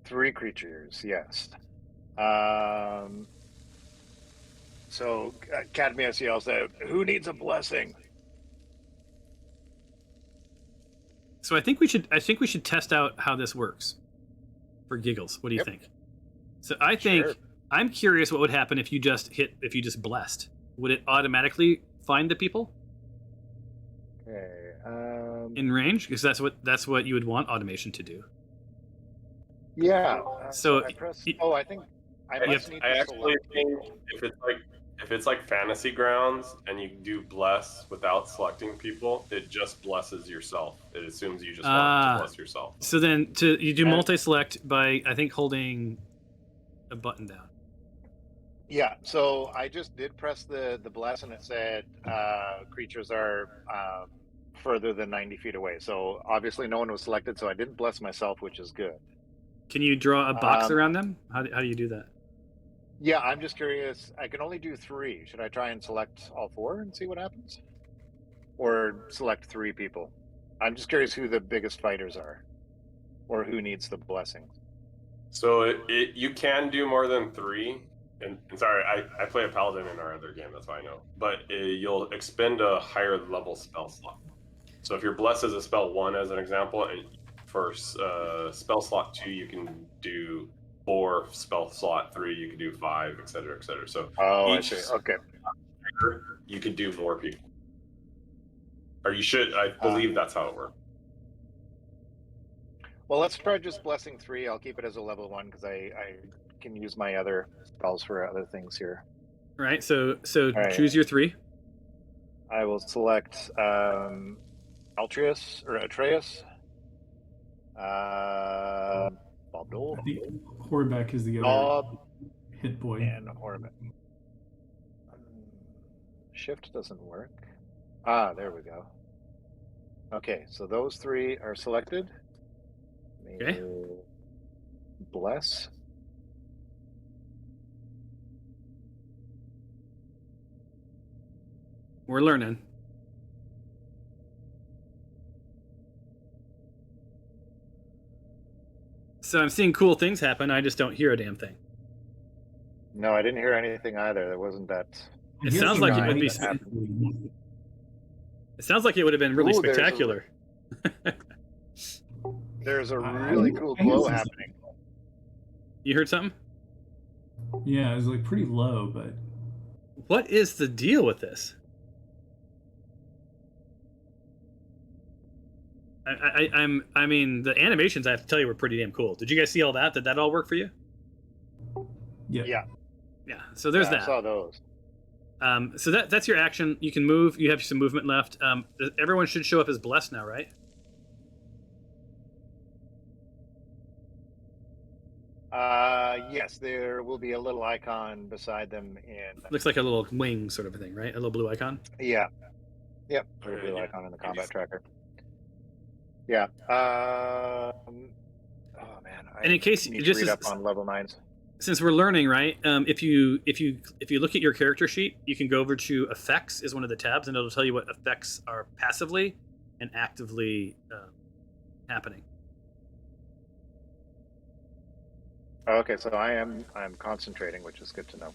3 creatures, yes. So Cadmius yells out, "Who needs a blessing?" So I think we should test out how this works for giggles. What do you think? So I think I'm curious what would happen if you just blessed. Would it automatically find the people? Okay. In range, because that's what you would want automation to do. Yeah. So I press. I think I must need to actually select think people. if it's like Fantasy Grounds and you do bless without selecting people, it just blesses yourself. It assumes you just want to bless yourself. So then you do multi-select by, I think, holding a button down. Yeah, so I just did press the bless, and it said creatures are further than 90 feet away. So obviously no one was selected, so I didn't bless myself, which is good. Can you draw a box around them? How do you do that? Yeah, I'm just curious. I can only do 3. Should I try and select all 4 and see what happens? Or select 3 people? I'm just curious who the biggest fighters are, or who needs the blessing. So you can do more than 3. And sorry, I play a paladin in our other game, that's why I know. But you'll expend a higher level spell slot. So if your bless is a spell 1, as an example, and for spell slot 2, you can do 4, spell slot 3, you can do 5, etc., etc. So I see. Okay. You can do more people. Or you should, I believe that's how it works. Well, let's try just blessing 3. I'll keep it as a level 1 because I can use my other spells for other things here. All right, so right. Choose your 3. I will select Atreus. Bob Dole. I think Horbeck is the other Bob hit boy. and Horbeck. Shift doesn't work. There we go. Okay, so those 3 are selected. Okay. Bless. We're learning. So I'm seeing cool things happen. I just don't hear a damn thing. No, I didn't hear anything either. There wasn't that. It Here's sounds the like it guy would be. that It sounds like it would have been really Ooh, there's a- spectacular. There's a really cool glow happening. You heard something? Yeah, it was like pretty low, but What is the deal with this? I mean, the animations, I have to tell you, were pretty damn cool. Did you guys see all that? Did that all work for you? yeah. Yeah, Yeah. So there's I that. saw those. So that's your action. You can move. You have some movement left. Everyone should show up as blessed now, right? Yes, there will be a little icon beside them in. Looks like a little wing sort of a thing, right? A little blue icon. Yeah. Yep. Okay, Little blue yeah. icon in the combat tracker. Yeah. Oh man. And in case need just to read as- up on level 9s. Since we're learning, right? If you look at your character sheet, you can go over to effects is one of the tabs, and it'll tell you what effects are passively and actively happening. Okay, so I'm concentrating, which is good to know.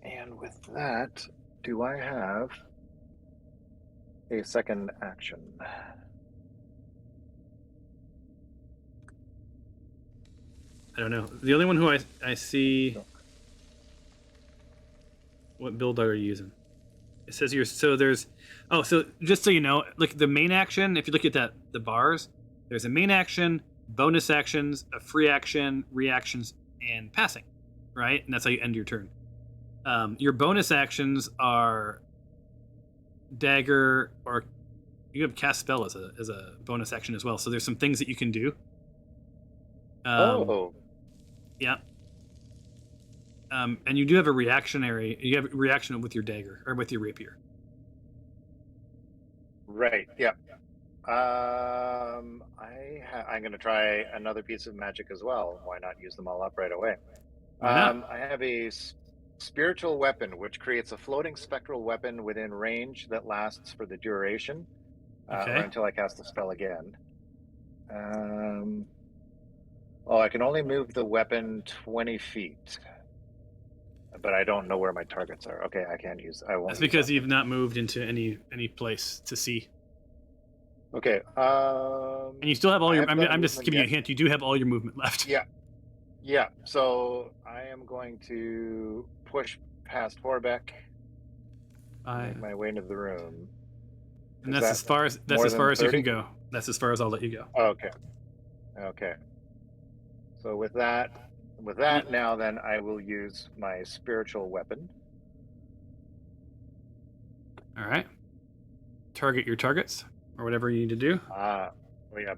And with that, do I have a second action? I don't know. The only one who I see. What build are you using? It says you're so there's. Oh, so just so you know, like the main action. If you look at the bars, there's a main action, bonus actions, a free action, reactions, and passing, right? And that's how you end your turn. Your bonus actions are dagger, or you have cast spell as a bonus action as well. So there's some things that you can do. Yeah. And you do have a reactionary. You have a reaction with your dagger or with your rapier. Right. Yeah. I'm going to try another piece of magic as well. Why not use them all up right away? Why not? I have a spiritual weapon, which creates a floating spectral weapon within range that lasts for the duration, Okay. or until I cast the spell again. I can only move the weapon 20 feet, but I don't know where my targets are. Okay, I can't use. I won't. That's use because that. you've not moved into any place to see, Okay. and you still have all I your. have that I'm just movement giving you a yet. hint. You do have all your movement left. Yeah. Yeah. So I am going to push past Horbeck, make my way into the room. And Is that's that as far as more you than can 30? go. That's as far as I'll let you go. Okay. Okay. So with that now, then I will use my spiritual weapon. All right. Target your targets or whatever you need to do.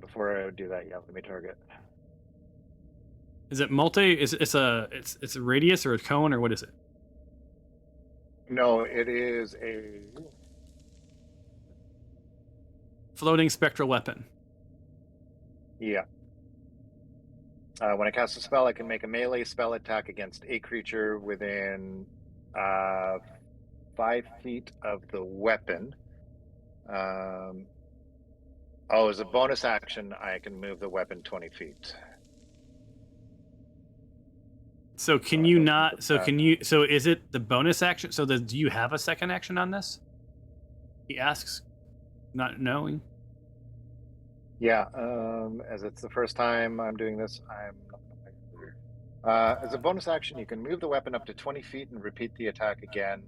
Before I do that, let me target. Is it multi? It's a radius or a cone or what is it? No, it is a Floating spectral weapon. yeah. When I cast a spell, I can make a melee spell attack against a creature within 5 feet of the weapon. As a bonus action, I can move the weapon 20 feet. So can you not? So can you? So is it the bonus action? So do you have a second action on this? He asks, not knowing. Yeah, as it's the first time I'm doing this, I'm not. As a bonus action, you can move the weapon up to 20 feet and repeat the attack again,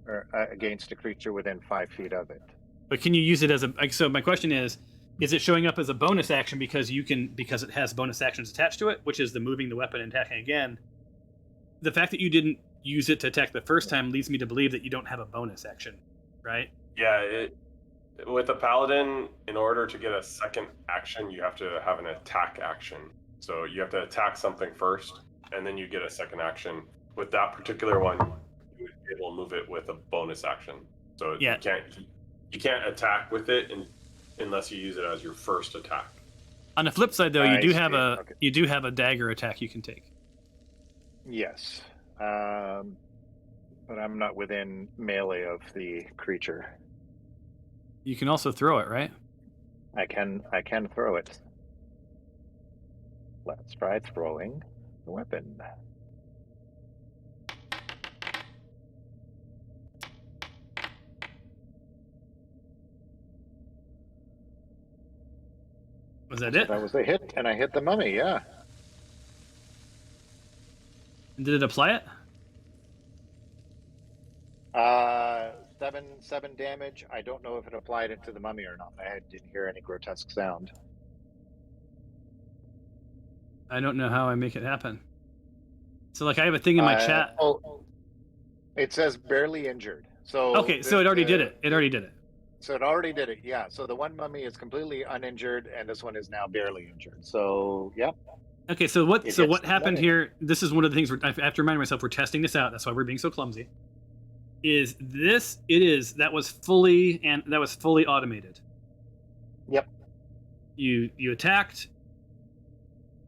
or against a creature within 5 feet of it. But can you use it as a? So my question is it showing up as a bonus action because it has bonus actions attached to it, which is the moving the weapon and attacking again. The fact that you didn't use it to attack the first time leads me to believe that you don't have a bonus action, right? Yeah, with a paladin, in order to get a second action, you have to have an attack action. So you have to attack something first, and then you get a second action. With that particular one, you would be able to move it with a bonus action. So Yeah. you can't attack with it unless you use it as your first attack. On the flip side, though, I you do see. have Okay. a dagger attack you can take. Yes. But I'm not within melee of the creature. You can also throw it, right? I can throw it. Let's try throwing the weapon. Was that So it? that was a hit, and I hit the mummy, yeah. Did it apply it? 7 damage. I don't know if it applied it to the mummy or not. I didn't hear any grotesque sound. I don't know how I make it happen. So, like, I have a thing in my chat. Oh, it says barely injured. So Okay, so it already did it. It already did it. So it already did it, yeah. So the one mummy is completely uninjured, and this one is now barely injured. So, yep. Okay, so what? It So hits what the happened mummy. here? This is one of the things I have to remind myself. We're testing this out. That's why we're being so clumsy. Is this? It is. That was fully automated. Yep. You attacked,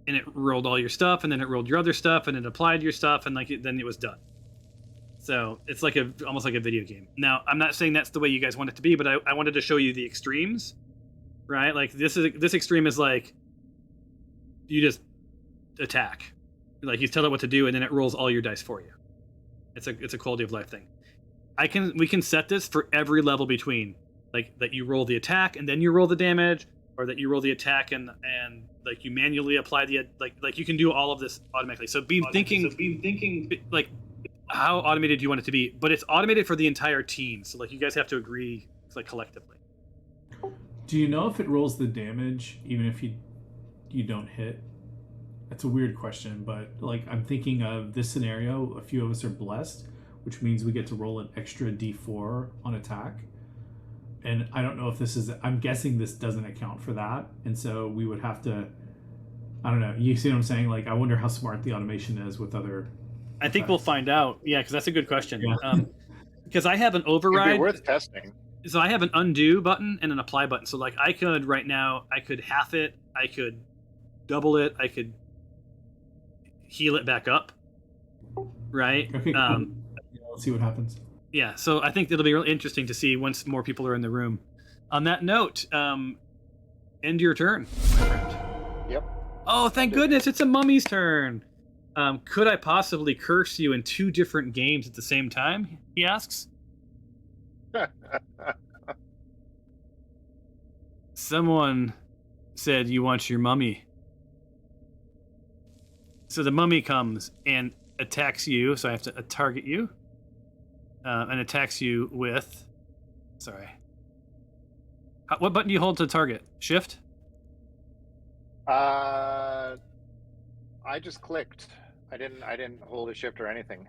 and it rolled all your stuff, and then it rolled your other stuff, and it applied your stuff, and then it was done. So it's like almost like a video game. Now, I'm not saying that's the way you guys want it to be, but I wanted to show you the extremes, right? Like this extreme is like you just attack, like you tell it what to do, and then it rolls all your dice for you. It's a quality of life thing. We can set this for every level between, like that you roll the attack and then you roll the damage, or that you roll the attack and like you manually apply the like you can do all of this automatically. So be thinking like, how automated do you want it to be? But it's automated for the entire team. So like you guys have to agree like collectively. Do you know if it rolls the damage even if you don't hit? That's a weird question, but like I'm thinking of this scenario, a few of us are blessed, which means we get to roll an extra D4 on attack. And I don't know if this is, I'm guessing this doesn't account for that. And so we would have to, I don't know. You see what I'm saying? Like, I wonder how smart the automation is with other. I think we'll find out. Yeah, because that's a good question. Yeah. Because I have an It'd override. be worth testing. So I have an undo button and an apply button. So like I could right now, I could half it, I could double it, I could heal it back up. Right? Okay, cool. Let's see what happens. Yeah, so I think it'll be really interesting to see once more people are in the room. On that note, end your turn, my friend. Yep. Oh, thank goodness, it's a mummy's turn. Could I possibly curse you in 2 different games at the same time? He asks. Someone said you want your mummy. So the mummy comes and attacks you, so I have to target you. And attacks you with... Sorry. What button do you hold to target? Shift? I just clicked. I didn't hold a shift or anything.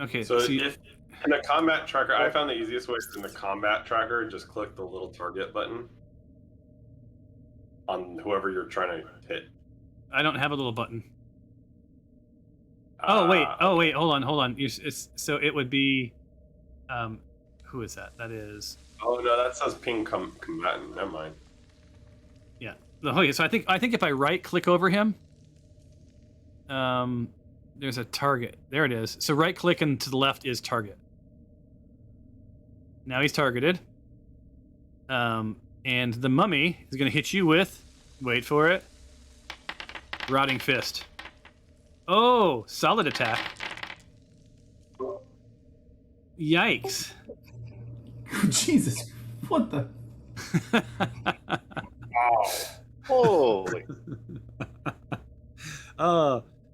Okay, So you- if in the combat tracker, I found the easiest way is in the combat tracker, just click the little target button on whoever you're trying to hit. I don't have a little button. Oh wait, hold on. So it would be, who is that? That is. Oh no, that says ping combatant. Never mind. Yeah. Okay, so I think if I right click over him, there's a target. There it is. So right click and to the left is target. Now he's targeted. And the mummy is going to hit you with, wait for it, Rotting Fist. Oh, solid attack. Yikes. Jesus, what the? Holy.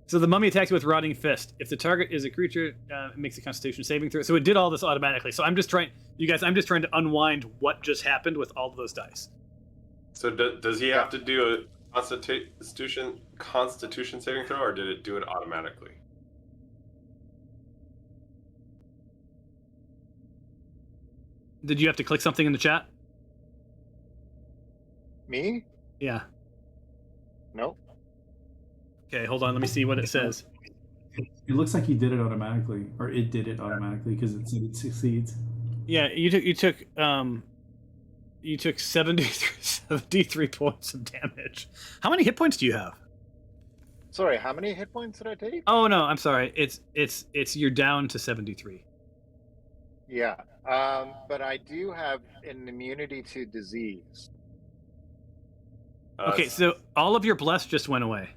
So the mummy attacks you with Rotting Fist. If the target is a creature, it makes a Constitution saving throw. So it did all this automatically. So I'm just trying to unwind what just happened with all of those dice. So does he have to do a Constitution saving throw, or did it do it automatically? Did you have to click something in the chat? Me? Yeah. Nope. Okay, hold on. Let me see what it says. It looks like he did it automatically, or it did it automatically because it said it succeeds. Yeah, you took 73 points of damage. How many hit points do you have? Sorry, how many hit points did I take? Oh no, I'm sorry. It's you're down to 73. Yeah. But I do have an immunity to disease. Okay, so all of your bless just went away.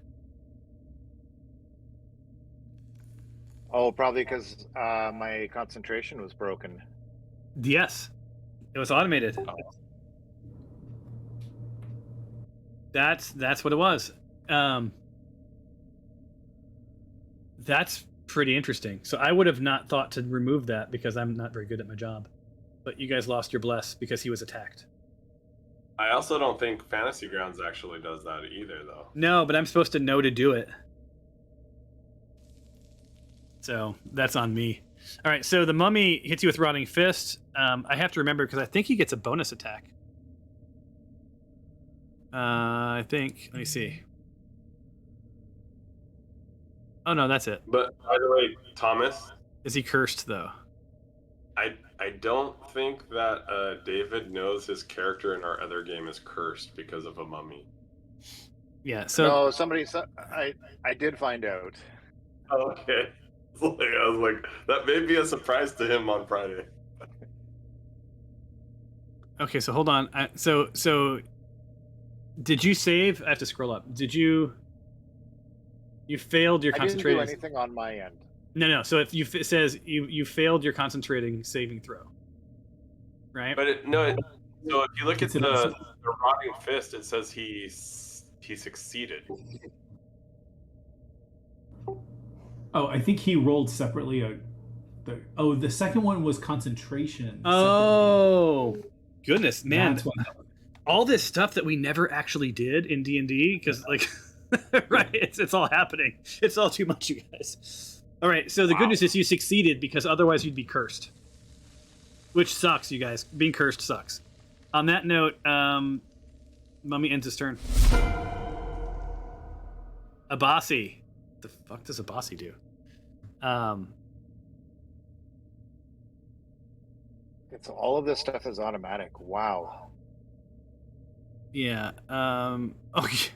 Oh, probably because my concentration was broken. Yes, it was automated. That's what it was. That's pretty interesting. So I would have not thought to remove that because I'm not very good at my job. But you guys lost your bless because he was attacked. I also don't think Fantasy Grounds actually does that either, though. No, but I'm supposed to know to do it. So that's on me. All right, so the mummy hits you with Rotting Fist. I have to remember because I think he gets a bonus attack. I think. Let me see. Oh no, that's it. But by the way, Thomas, Is he cursed though? I don't think that David knows his character in our other game is cursed because of a mummy. Yeah. So No, I did find out. Okay. I was like, that may be a surprise to him on Friday. okay, so hold on. So did you save? I have to scroll up. Did you? You failed your I didn't concentrating. do anything on my end. No. So if it says you failed your concentrating saving throw, right? But so if you look at the Rotting Fist, it says he succeeded. Oh, I think he rolled separately. The second one was concentration. Oh, goodness, man! That's what All this stuff that we never actually did in D&D because like, right? It's all happening. It's all too much, you guys. All right. So the good news is you succeeded because otherwise you'd be cursed, which sucks, you guys. Being cursed sucks. On that note, Mummy ends his turn. Abasi. The fuck does Abasi do? It's all of this stuff is automatic. Wow. Yeah. Okay.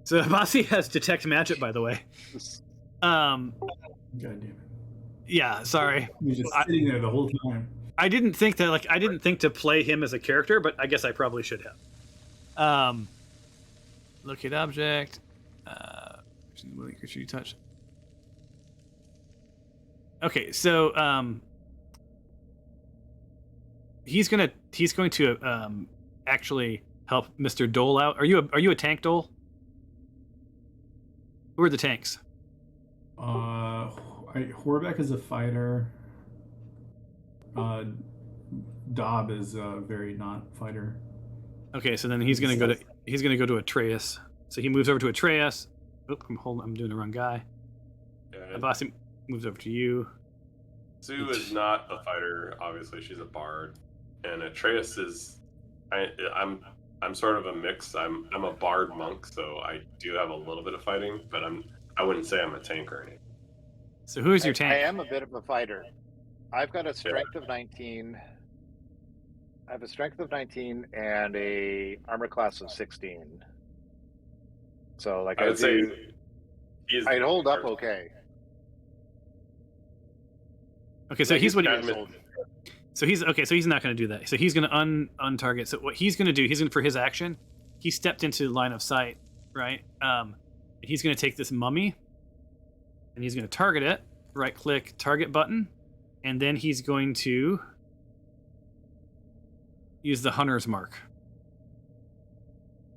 So Abasi has detect magic, by the way. God damn it. Yeah. Sorry. He was just sitting there the whole time. I didn't think to play him as a character, but I guess I probably should have. Locate object. Willing creature you touch. Okay, so he's going to actually help Mr. Dole out. Are you a tank, Dole? Who are the tanks? Horbeck is a fighter. Dob is a very not fighter. Okay, so then he's gonna go to Atreus. So he moves over to Atreus. Oh, I'm doing the wrong guy. Yeah. Abasi moves over to you. Sue is not a fighter. Obviously, she's a bard, and Atreus is. I'm sort of a mix. I'm a bard monk, so I do have a little bit of fighting, but I wouldn't say I'm a tank or anything. So who's your tank? I am a bit of a fighter. I've got a strength of 19. I have a strength of 19 and a armor class of 16. So, like, I would say I'd hold up okay. Okay, so he's what he. Cancelled. So he's okay. So he's not going to do that. So he's going to untarget. So what he's going to do, for his action, he stepped into line of sight, right? He's going to take this mummy, and he's going to target it. Right-click target button, and then he's going to use the hunter's mark.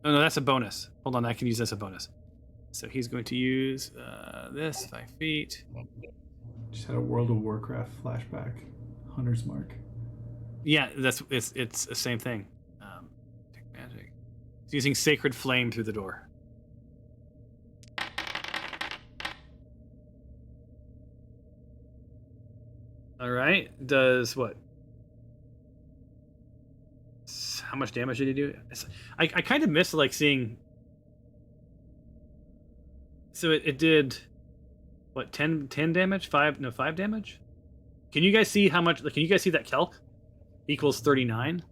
Oh no, that's a bonus. Hold on, I can use this as a bonus. So he's going to use this 5 feet. Just had a World of Warcraft flashback. Hunter's Mark. Yeah, it's the same thing. Take magic. He's using Sacred Flame through the door. All right. Does what? How much damage did he do? I kind of miss like seeing. So it did, what, 10 damage? 5 damage? Can you guys see how much? Can you guys see that calc? Equals 39.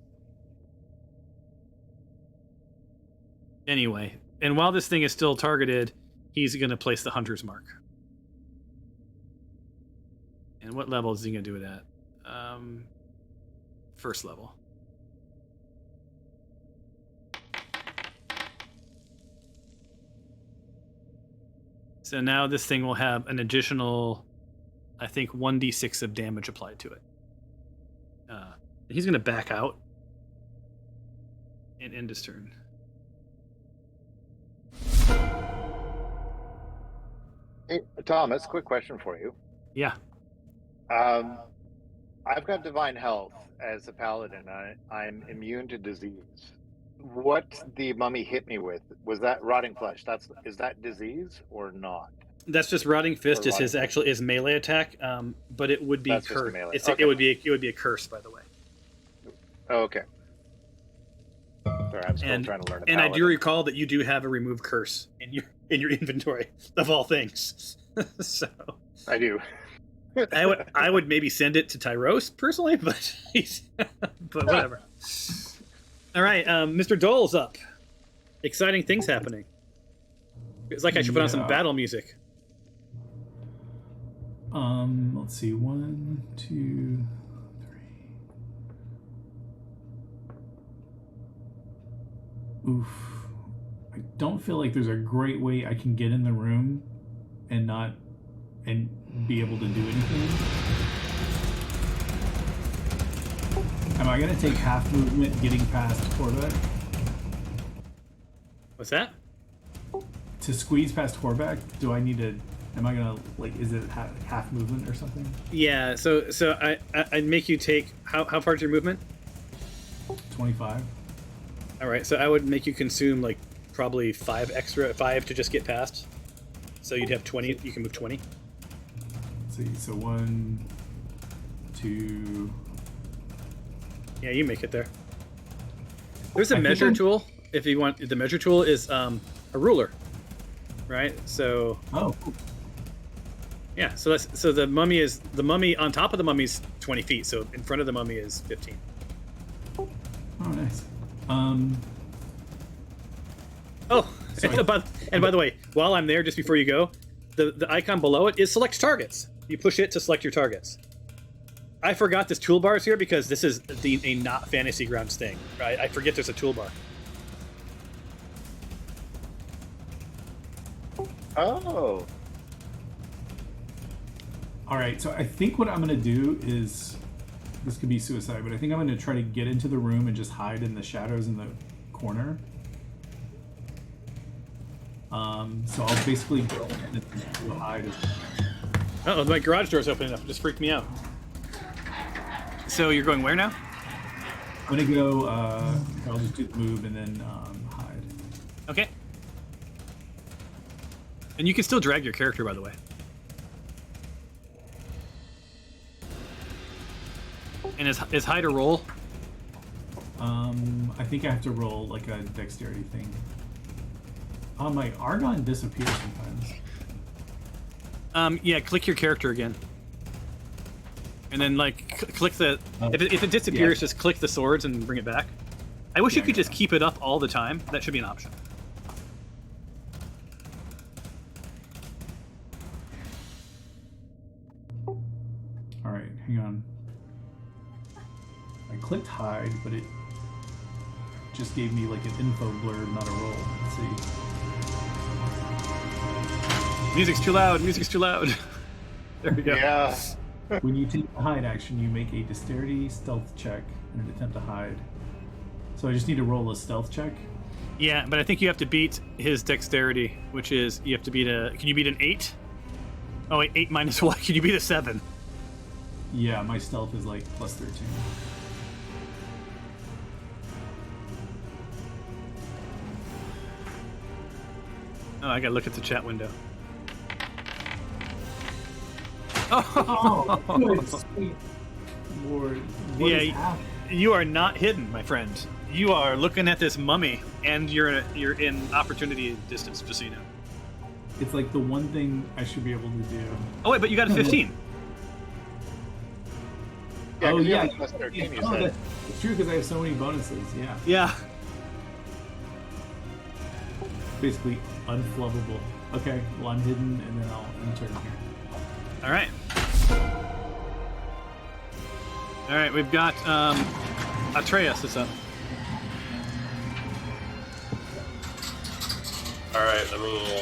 Anyway, and while this thing is still targeted, he's going to place the hunter's mark. And what level is he going to do it at? First level. So now this thing will have an additional, I think, 1d6 of damage applied to it. He's going to back out and end his turn. Hey, Thomas, quick question for you. Yeah. I've got divine health as a paladin. I'm immune to disease. What the mummy hit me with, was that rotting flesh? Is that disease or not? That's just rotting fist is his melee attack, but it would be That's just a curse. melee. It would be a curse, by the way. Oh, okay. Sorry, I'm still trying to learn. And I do recall that you do have a remove curse in your inventory of all things. So I do. I would maybe send it to Tyros personally, but but whatever. All right, Mr. Dole's up. Exciting things happening. It's like I should put on some battle music. Let's see. 1, 2, 3. Oof. I don't feel like there's a great way I can get in the room and be able to do anything. Am I gonna take half movement getting past Horvath? What's that? To squeeze past Horvath, do I need to? Am I gonna is it half movement or something? Yeah. So I'd make you take how far is your movement? 25. All right. So I would make you consume probably 5 to just get past. So you'd have 20. You can move 20. Let's see. So 1, 2. Yeah, you make it there. There's a measure tool. If you want, the measure tool is a ruler, right? So. Oh. Cool. Yeah. So the mummy on top of the mummy is 20 feet. So in front of the mummy is 15. Oh, nice. Oh, and by the way, while I'm there, just before you go, the icon below it is select targets. You push it to select your targets. I forgot this toolbar is here because this is a not Fantasy Grounds thing. Right? I forget there's a toolbar. Oh. All right. So I think what I'm gonna do is, this could be suicide, but I think I'm gonna try to get into the room and just hide in the shadows in the corner. So I'll basically go in and hide. Oh, my garage door's opening up. It just freaked me out. So you're going where now? I'm gonna go. I'll just do the move and then hide. Okay. And you can still drag your character, by the way. And is hide a roll? I think I have to roll like a dexterity thing. My Argon disappears sometimes. Yeah, click your character again. And then click the if it disappears, just click the swords and bring it back. I wish you could just keep it up all the time. That should be an option. All right, hang on. I clicked hide, but it just gave me like an info blurb, not a roll. Let's see. Music's too loud. Music's too loud. There we go. Yeah. When you take the hide action, you make a dexterity stealth check in an attempt to hide. So I just need to roll a stealth check. Yeah, but I think you have to beat his dexterity, which is you have to beat Can you beat an 8? Oh wait, 8 minus what? Can you beat a 7? Yeah, my stealth is like plus 13. Oh, I gotta look at the chat window. Oh, good sweet Lord. What is happening? You are not hidden, my friend. You are looking at this mummy, and you're in opportunity distance, just so you know. It's like the one thing I should be able to do. Oh wait, but you got a 15. Yeah, Oh yeah, plus 13, you oh, said. it's true because I have so many bonuses. Yeah, Yeah. basically unflubbable. Okay, well I'm hidden, and then I'll turn here. All right. All right, we've got Atreus is up. All right, let me.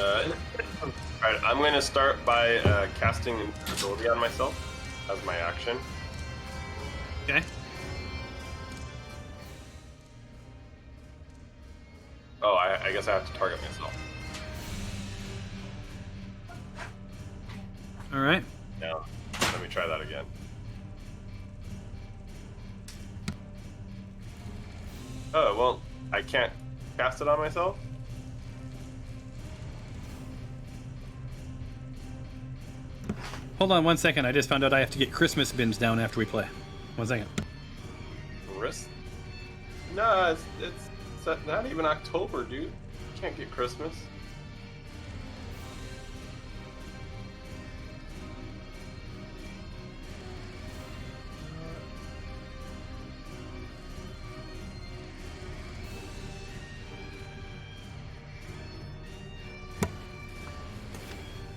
All right, I'm going to start by casting invisibility on myself as my action. Okay. Oh, I guess I have to target myself. All right. No, let me try that again. Oh, well, I can't cast it on myself? Hold on 1 second. I just found out I have to get Christmas bins down after we play. 1 second. Wrist? No, it's not even October, dude. You can't get Christmas.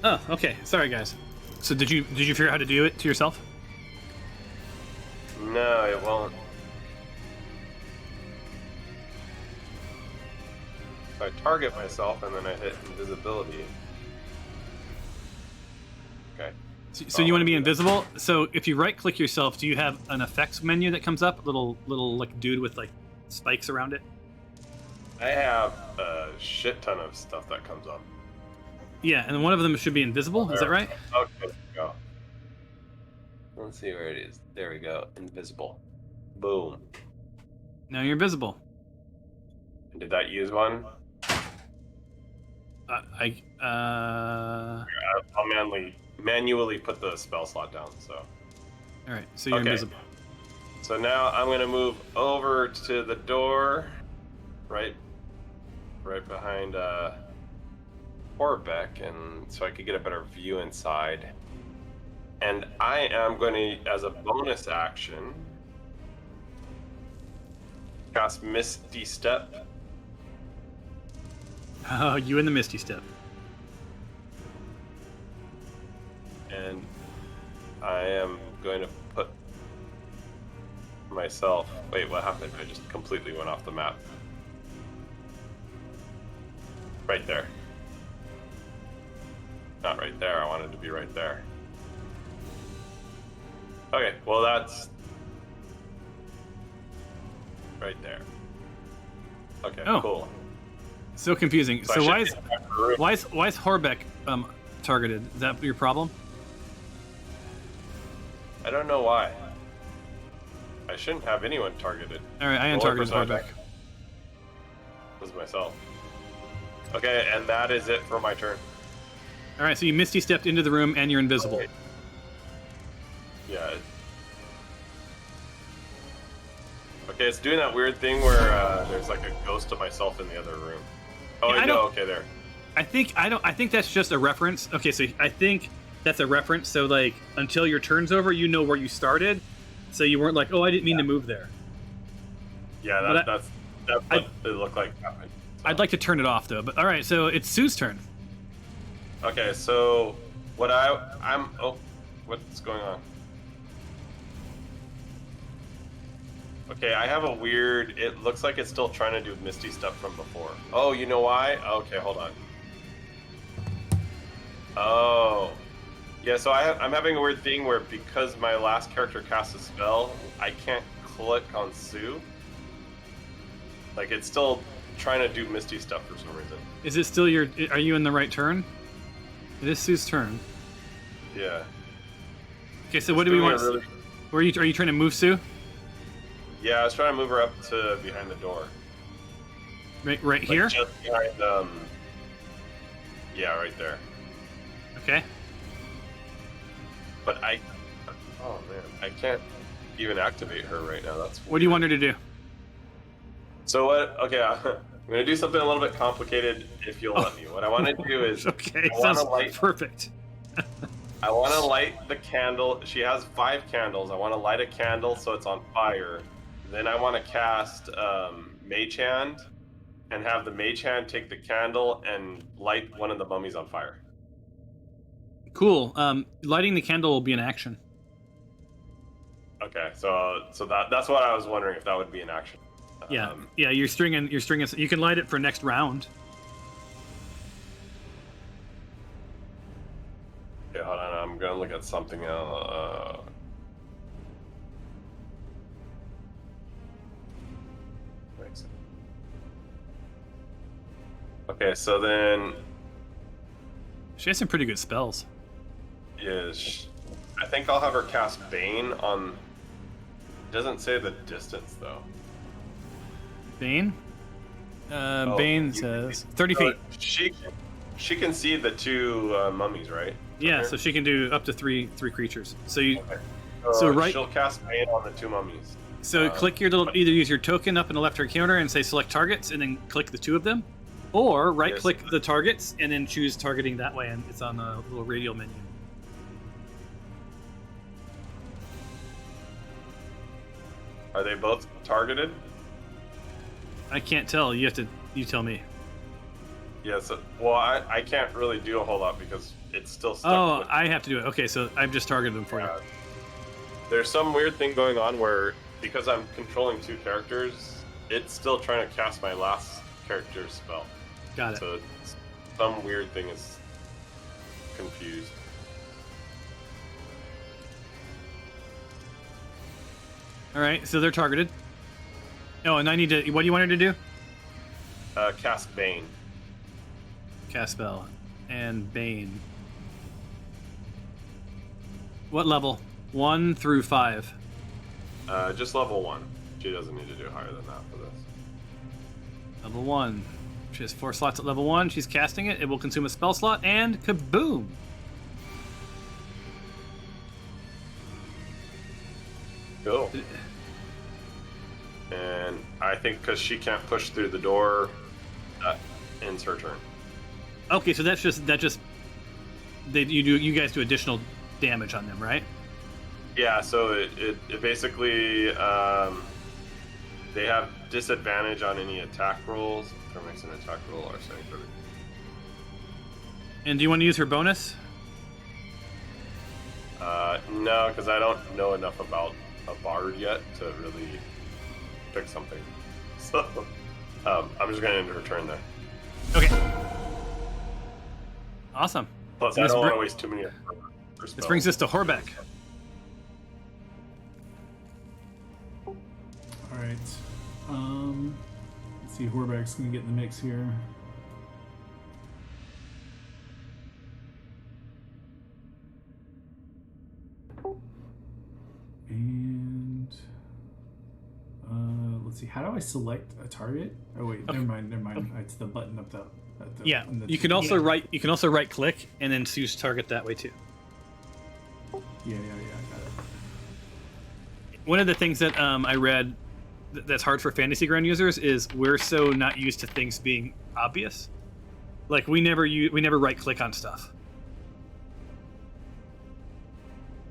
Oh, okay. Sorry, guys. So did you figure out how to do it to yourself? No, it won't. So I target myself and then I hit invisibility. Okay. So you want to be invisible? So if you right-click yourself, do you have an effects menu that comes up? Little like dude with like spikes around it? I have a shit ton of stuff that comes up. Yeah, and one of them should be invisible. Is that right? Okay, go. Let's see where it is. There we go. Invisible. Boom. Now you're invisible. Did that use one? All I'll manually put the spell slot down. So. right. So you're invisible. So now I'm gonna move over to the door, right behind Horbeck, and so I could get a better view inside. And I am going to, as a bonus action, cast Misty Step. Oh, you and the Misty Step. And I am going to put myself... Wait, what happened? I just completely went off the map. Right there. Not right there, I wanted to be right there. Okay, well that's... right there. Okay, Oh. cool. So confusing. So So I why should is get back to the room. why is Horbeck targeted? Is that your problem? I don't know why. I shouldn't have anyone targeted. All right, I The only untargeted person I Horbeck. was myself. Okay, and that is it for my turn. All right, so you Misty stepped into the room and you're invisible. Yeah. Okay, it's doing that weird thing where there's like a ghost of myself in the other room. Oh, Yeah, I no, don't- okay, there. I think that's just a reference. Okay, so I think that's a reference. So like until your turn's over, you know where you started. So you weren't like, oh, I didn't mean to move there. Yeah, But that's what it looked like happened. I'd like to turn it off though. But all right, so it's Sue's turn. Okay, so what I'm what's going on? Okay, I have a weird, it looks like it's still trying to do Misty stuff from before. Oh, you know why? Okay, hold on. Oh. Yeah, so I'm having a weird thing where because my last character cast a spell, I can't click on Sue. Like, it's still trying to do Misty stuff for some reason. Is it still your? Are you in the right turn? It is Sue's turn. Yeah. Okay, so what do we want? Are you trying to move Sue? Yeah, I was trying to move her up to behind the door. Right Like, here. just behind, yeah, right there. Okay. But oh man, I can't even activate her right now. That's What do you want her to do? So what? Okay, I'm gonna do something a little bit complicated if you'll let me. What I want to do is Okay, I wanna sounds light- perfect. I want to light the candle. She has 5 candles. I want to light a candle so it's on fire. Then I want to cast Mage Hand, and have the mage hand take the candle and light one of the mummies on fire. Cool. Lighting the candle will be an action. Okay, so that's what I was wondering if that would be an action. Yeah, yeah. You're stringing. You can light it for next round. Okay, hold on. I'm gonna look at something else. Okay, so then She has some pretty good spells. I think I'll have her cast Bane on. It doesn't say the distance though. Bane. Bane says 30 feet. She can see the two mummies, right? Yeah, Okay. so she can do up to three creatures. So you Okay. So right- she'll cast Bane on the two mummies. click your little, either use your token up in the left-hand counter and say select targets, and then click the two of them, or right-click the targets and then choose targeting that way, and it's on the little radial menu. Are they both targeted? I can't tell. You tell me. Yes. Well, I can't really do a whole lot because it's still stuck. Oh, with, I have to do it. Okay, so I've just targeted them for you. There's some weird thing going on where because I'm controlling two characters, it's still trying to cast my last character's spell. Got it. So some weird thing is confused. All right, so they're targeted. Oh, and I need to. What do you want her to do? Cast Bane. Cast spell and Bane. What level? 1 through 5. Just level 1. She doesn't need to do higher than that for this. Level 1. She has 4 slots at level 1. She's casting it. It will consume a spell slot, and kaboom! Cool. And I think because she can't push through the door, that ends her turn. Okay, so you guys do additional damage on them, right? Yeah, so it basically they have disadvantage on any attack rolls. If there makes an attack roll or something. And do you want to use her bonus? No, because I don't know enough about a bard yet to really pick something. So I'm just gonna end her turn there. Okay. Awesome. Plus, I don't want to waste too many. This brings us to Horbeck. All right. Let's see. Horbeck's gonna get in the mix here. And let's see. How do I select a target? Oh wait, Okay. never mind. It's the button up top. Yeah. You can also right click and then choose target that way too. Yeah. Got it. One of the things that I read that's hard for Fantasy Ground users is we're so not used to things being obvious. Like we never right click on stuff.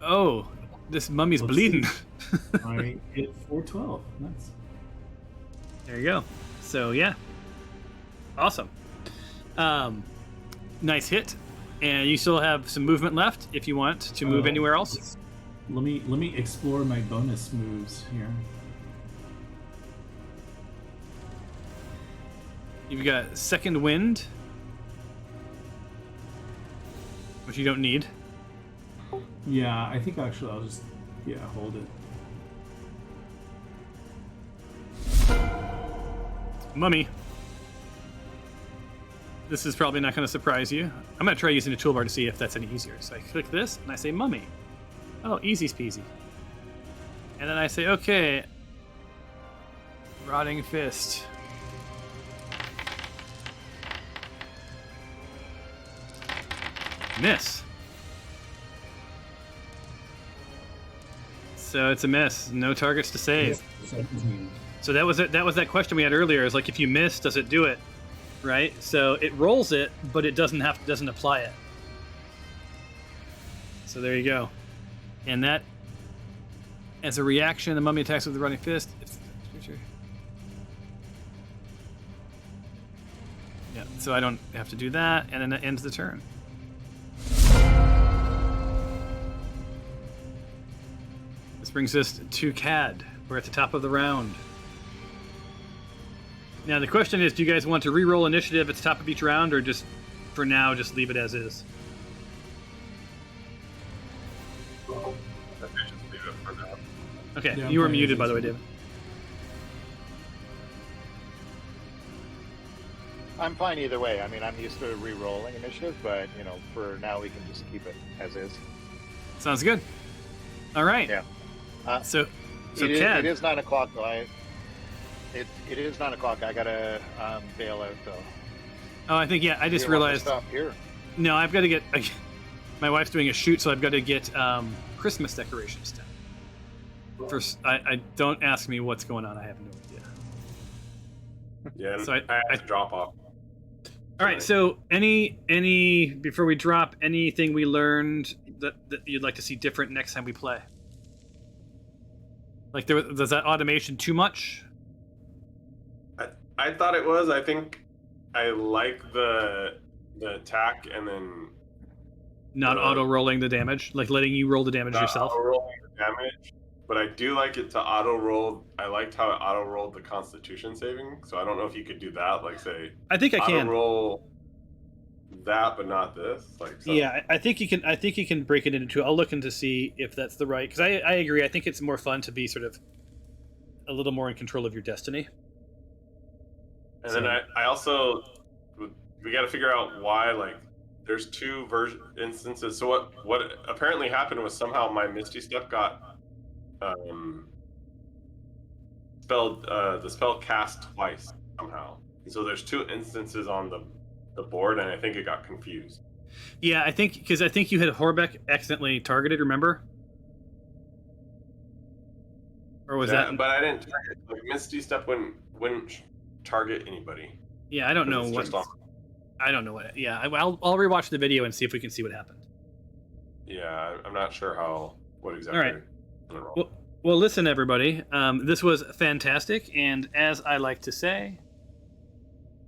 Oh, this mummy's Let's bleeding. I hit 412. Nice. There you go. So yeah, awesome. Nice hit, and you still have some movement left if you want to move anywhere else. Let me explore my bonus moves here. You've got Second Wind, which you don't need. Yeah, I think actually I'll just hold it. Mummy. This is probably not going to surprise you. I'm going to try using the toolbar to see if that's any easier. So I click this, and I say Mummy. Oh, easy peasy. And then I say, okay. Rotting Fist. Miss. So it's a miss. No targets to save. 17. So that was it. That was that question we had earlier. Is like if you miss, does it do it? Right. So it rolls it, but it doesn't apply it. So there you go. And that, as a reaction, the mummy attacks with the running fist. Yeah, so I don't have to do that, and then that ends the turn. This brings us to CAD. We're at the top of the round. Now the question is, do you guys want to re-roll initiative at the top of each round, or just, for now, just leave it as is? I think just leave it for now. Okay, Yeah, you were I'm fine muted, as by the way, is. David. I'm fine either way. I mean, I'm used to re-rolling initiative, but for now we can just keep it as is. Sounds good. All right. Yeah. So it CAD. is 9 o'clock though. It is 9 o'clock. I gotta bail out though. Oh, I think, yeah, I just You want to realized. stop here. No, I've got to get. My wife's doing a shoot, so I've got to get Christmas decorations done. First, I don't ask me what's going on. I have no idea. Yeah, and So I have to drop off. All right. So, any before we drop, anything we learned that you'd like to see different next time we play? Like, was that automation too much? I thought it was. I think I like the attack and then Not auto rolling the damage, like letting you roll the damage not yourself. auto-rolling the damage. But I do like it to auto-roll. I liked how it auto-rolled the Constitution saving. So I don't know if you could do that. Like, say, I think I can. auto-roll that, but not this. Like, so. Yeah, I think you can. I think you can break it into two. I'll look into see if that's the right. Because I agree. I think it's more fun to be sort of a little more in control of your destiny. And then I also, we got to figure out why, like, there's two instances. So what apparently happened was somehow my Misty stuff got the spell cast twice somehow. And so there's two instances on the board, and I think it got confused. Yeah, I think because I think you had Horbeck accidentally targeted. Remember? Or was that? But I didn't target. Like, Misty stuff wouldn't target anybody. Yeah, I don't know It's what. just on. I don't know what. Yeah, I'll rewatch the video and see if we can see what happened. Yeah, I'm not sure what exactly. All right. went wrong. Well, listen, everybody. This was fantastic, and as I like to say,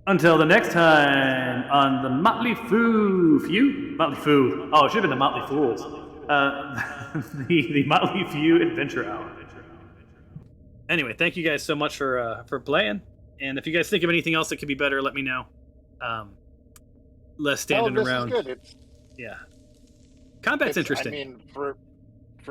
until the next time on the Motley Foo. Oh, it should have been the Motley Fools. The Motley Few Adventure Hour. Anyway, thank you guys so much for playing, and if you guys think of anything else that could be better, let me know. Less standing this around. is good. Yeah, combat's interesting. I mean, for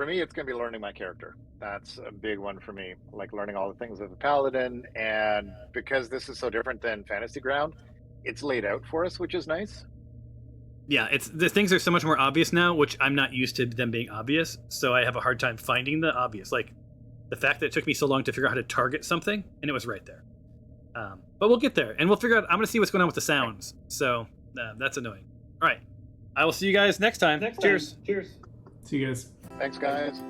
me, it's going to be learning my character. That's a big one for me, like learning all the things of a paladin. And because this is so different than Fantasy Ground, it's laid out for us, which is nice. Yeah, the things are so much more obvious now, which I'm not used to them being obvious. So I have a hard time finding the obvious. Like the fact that it took me so long to figure out how to target something, and it was right there. But we'll get there, and we'll figure out. I'm going to see what's going on with the sounds. So that's annoying. All right, I will see you guys next time. Cheers. See you guys. Thanks, guys.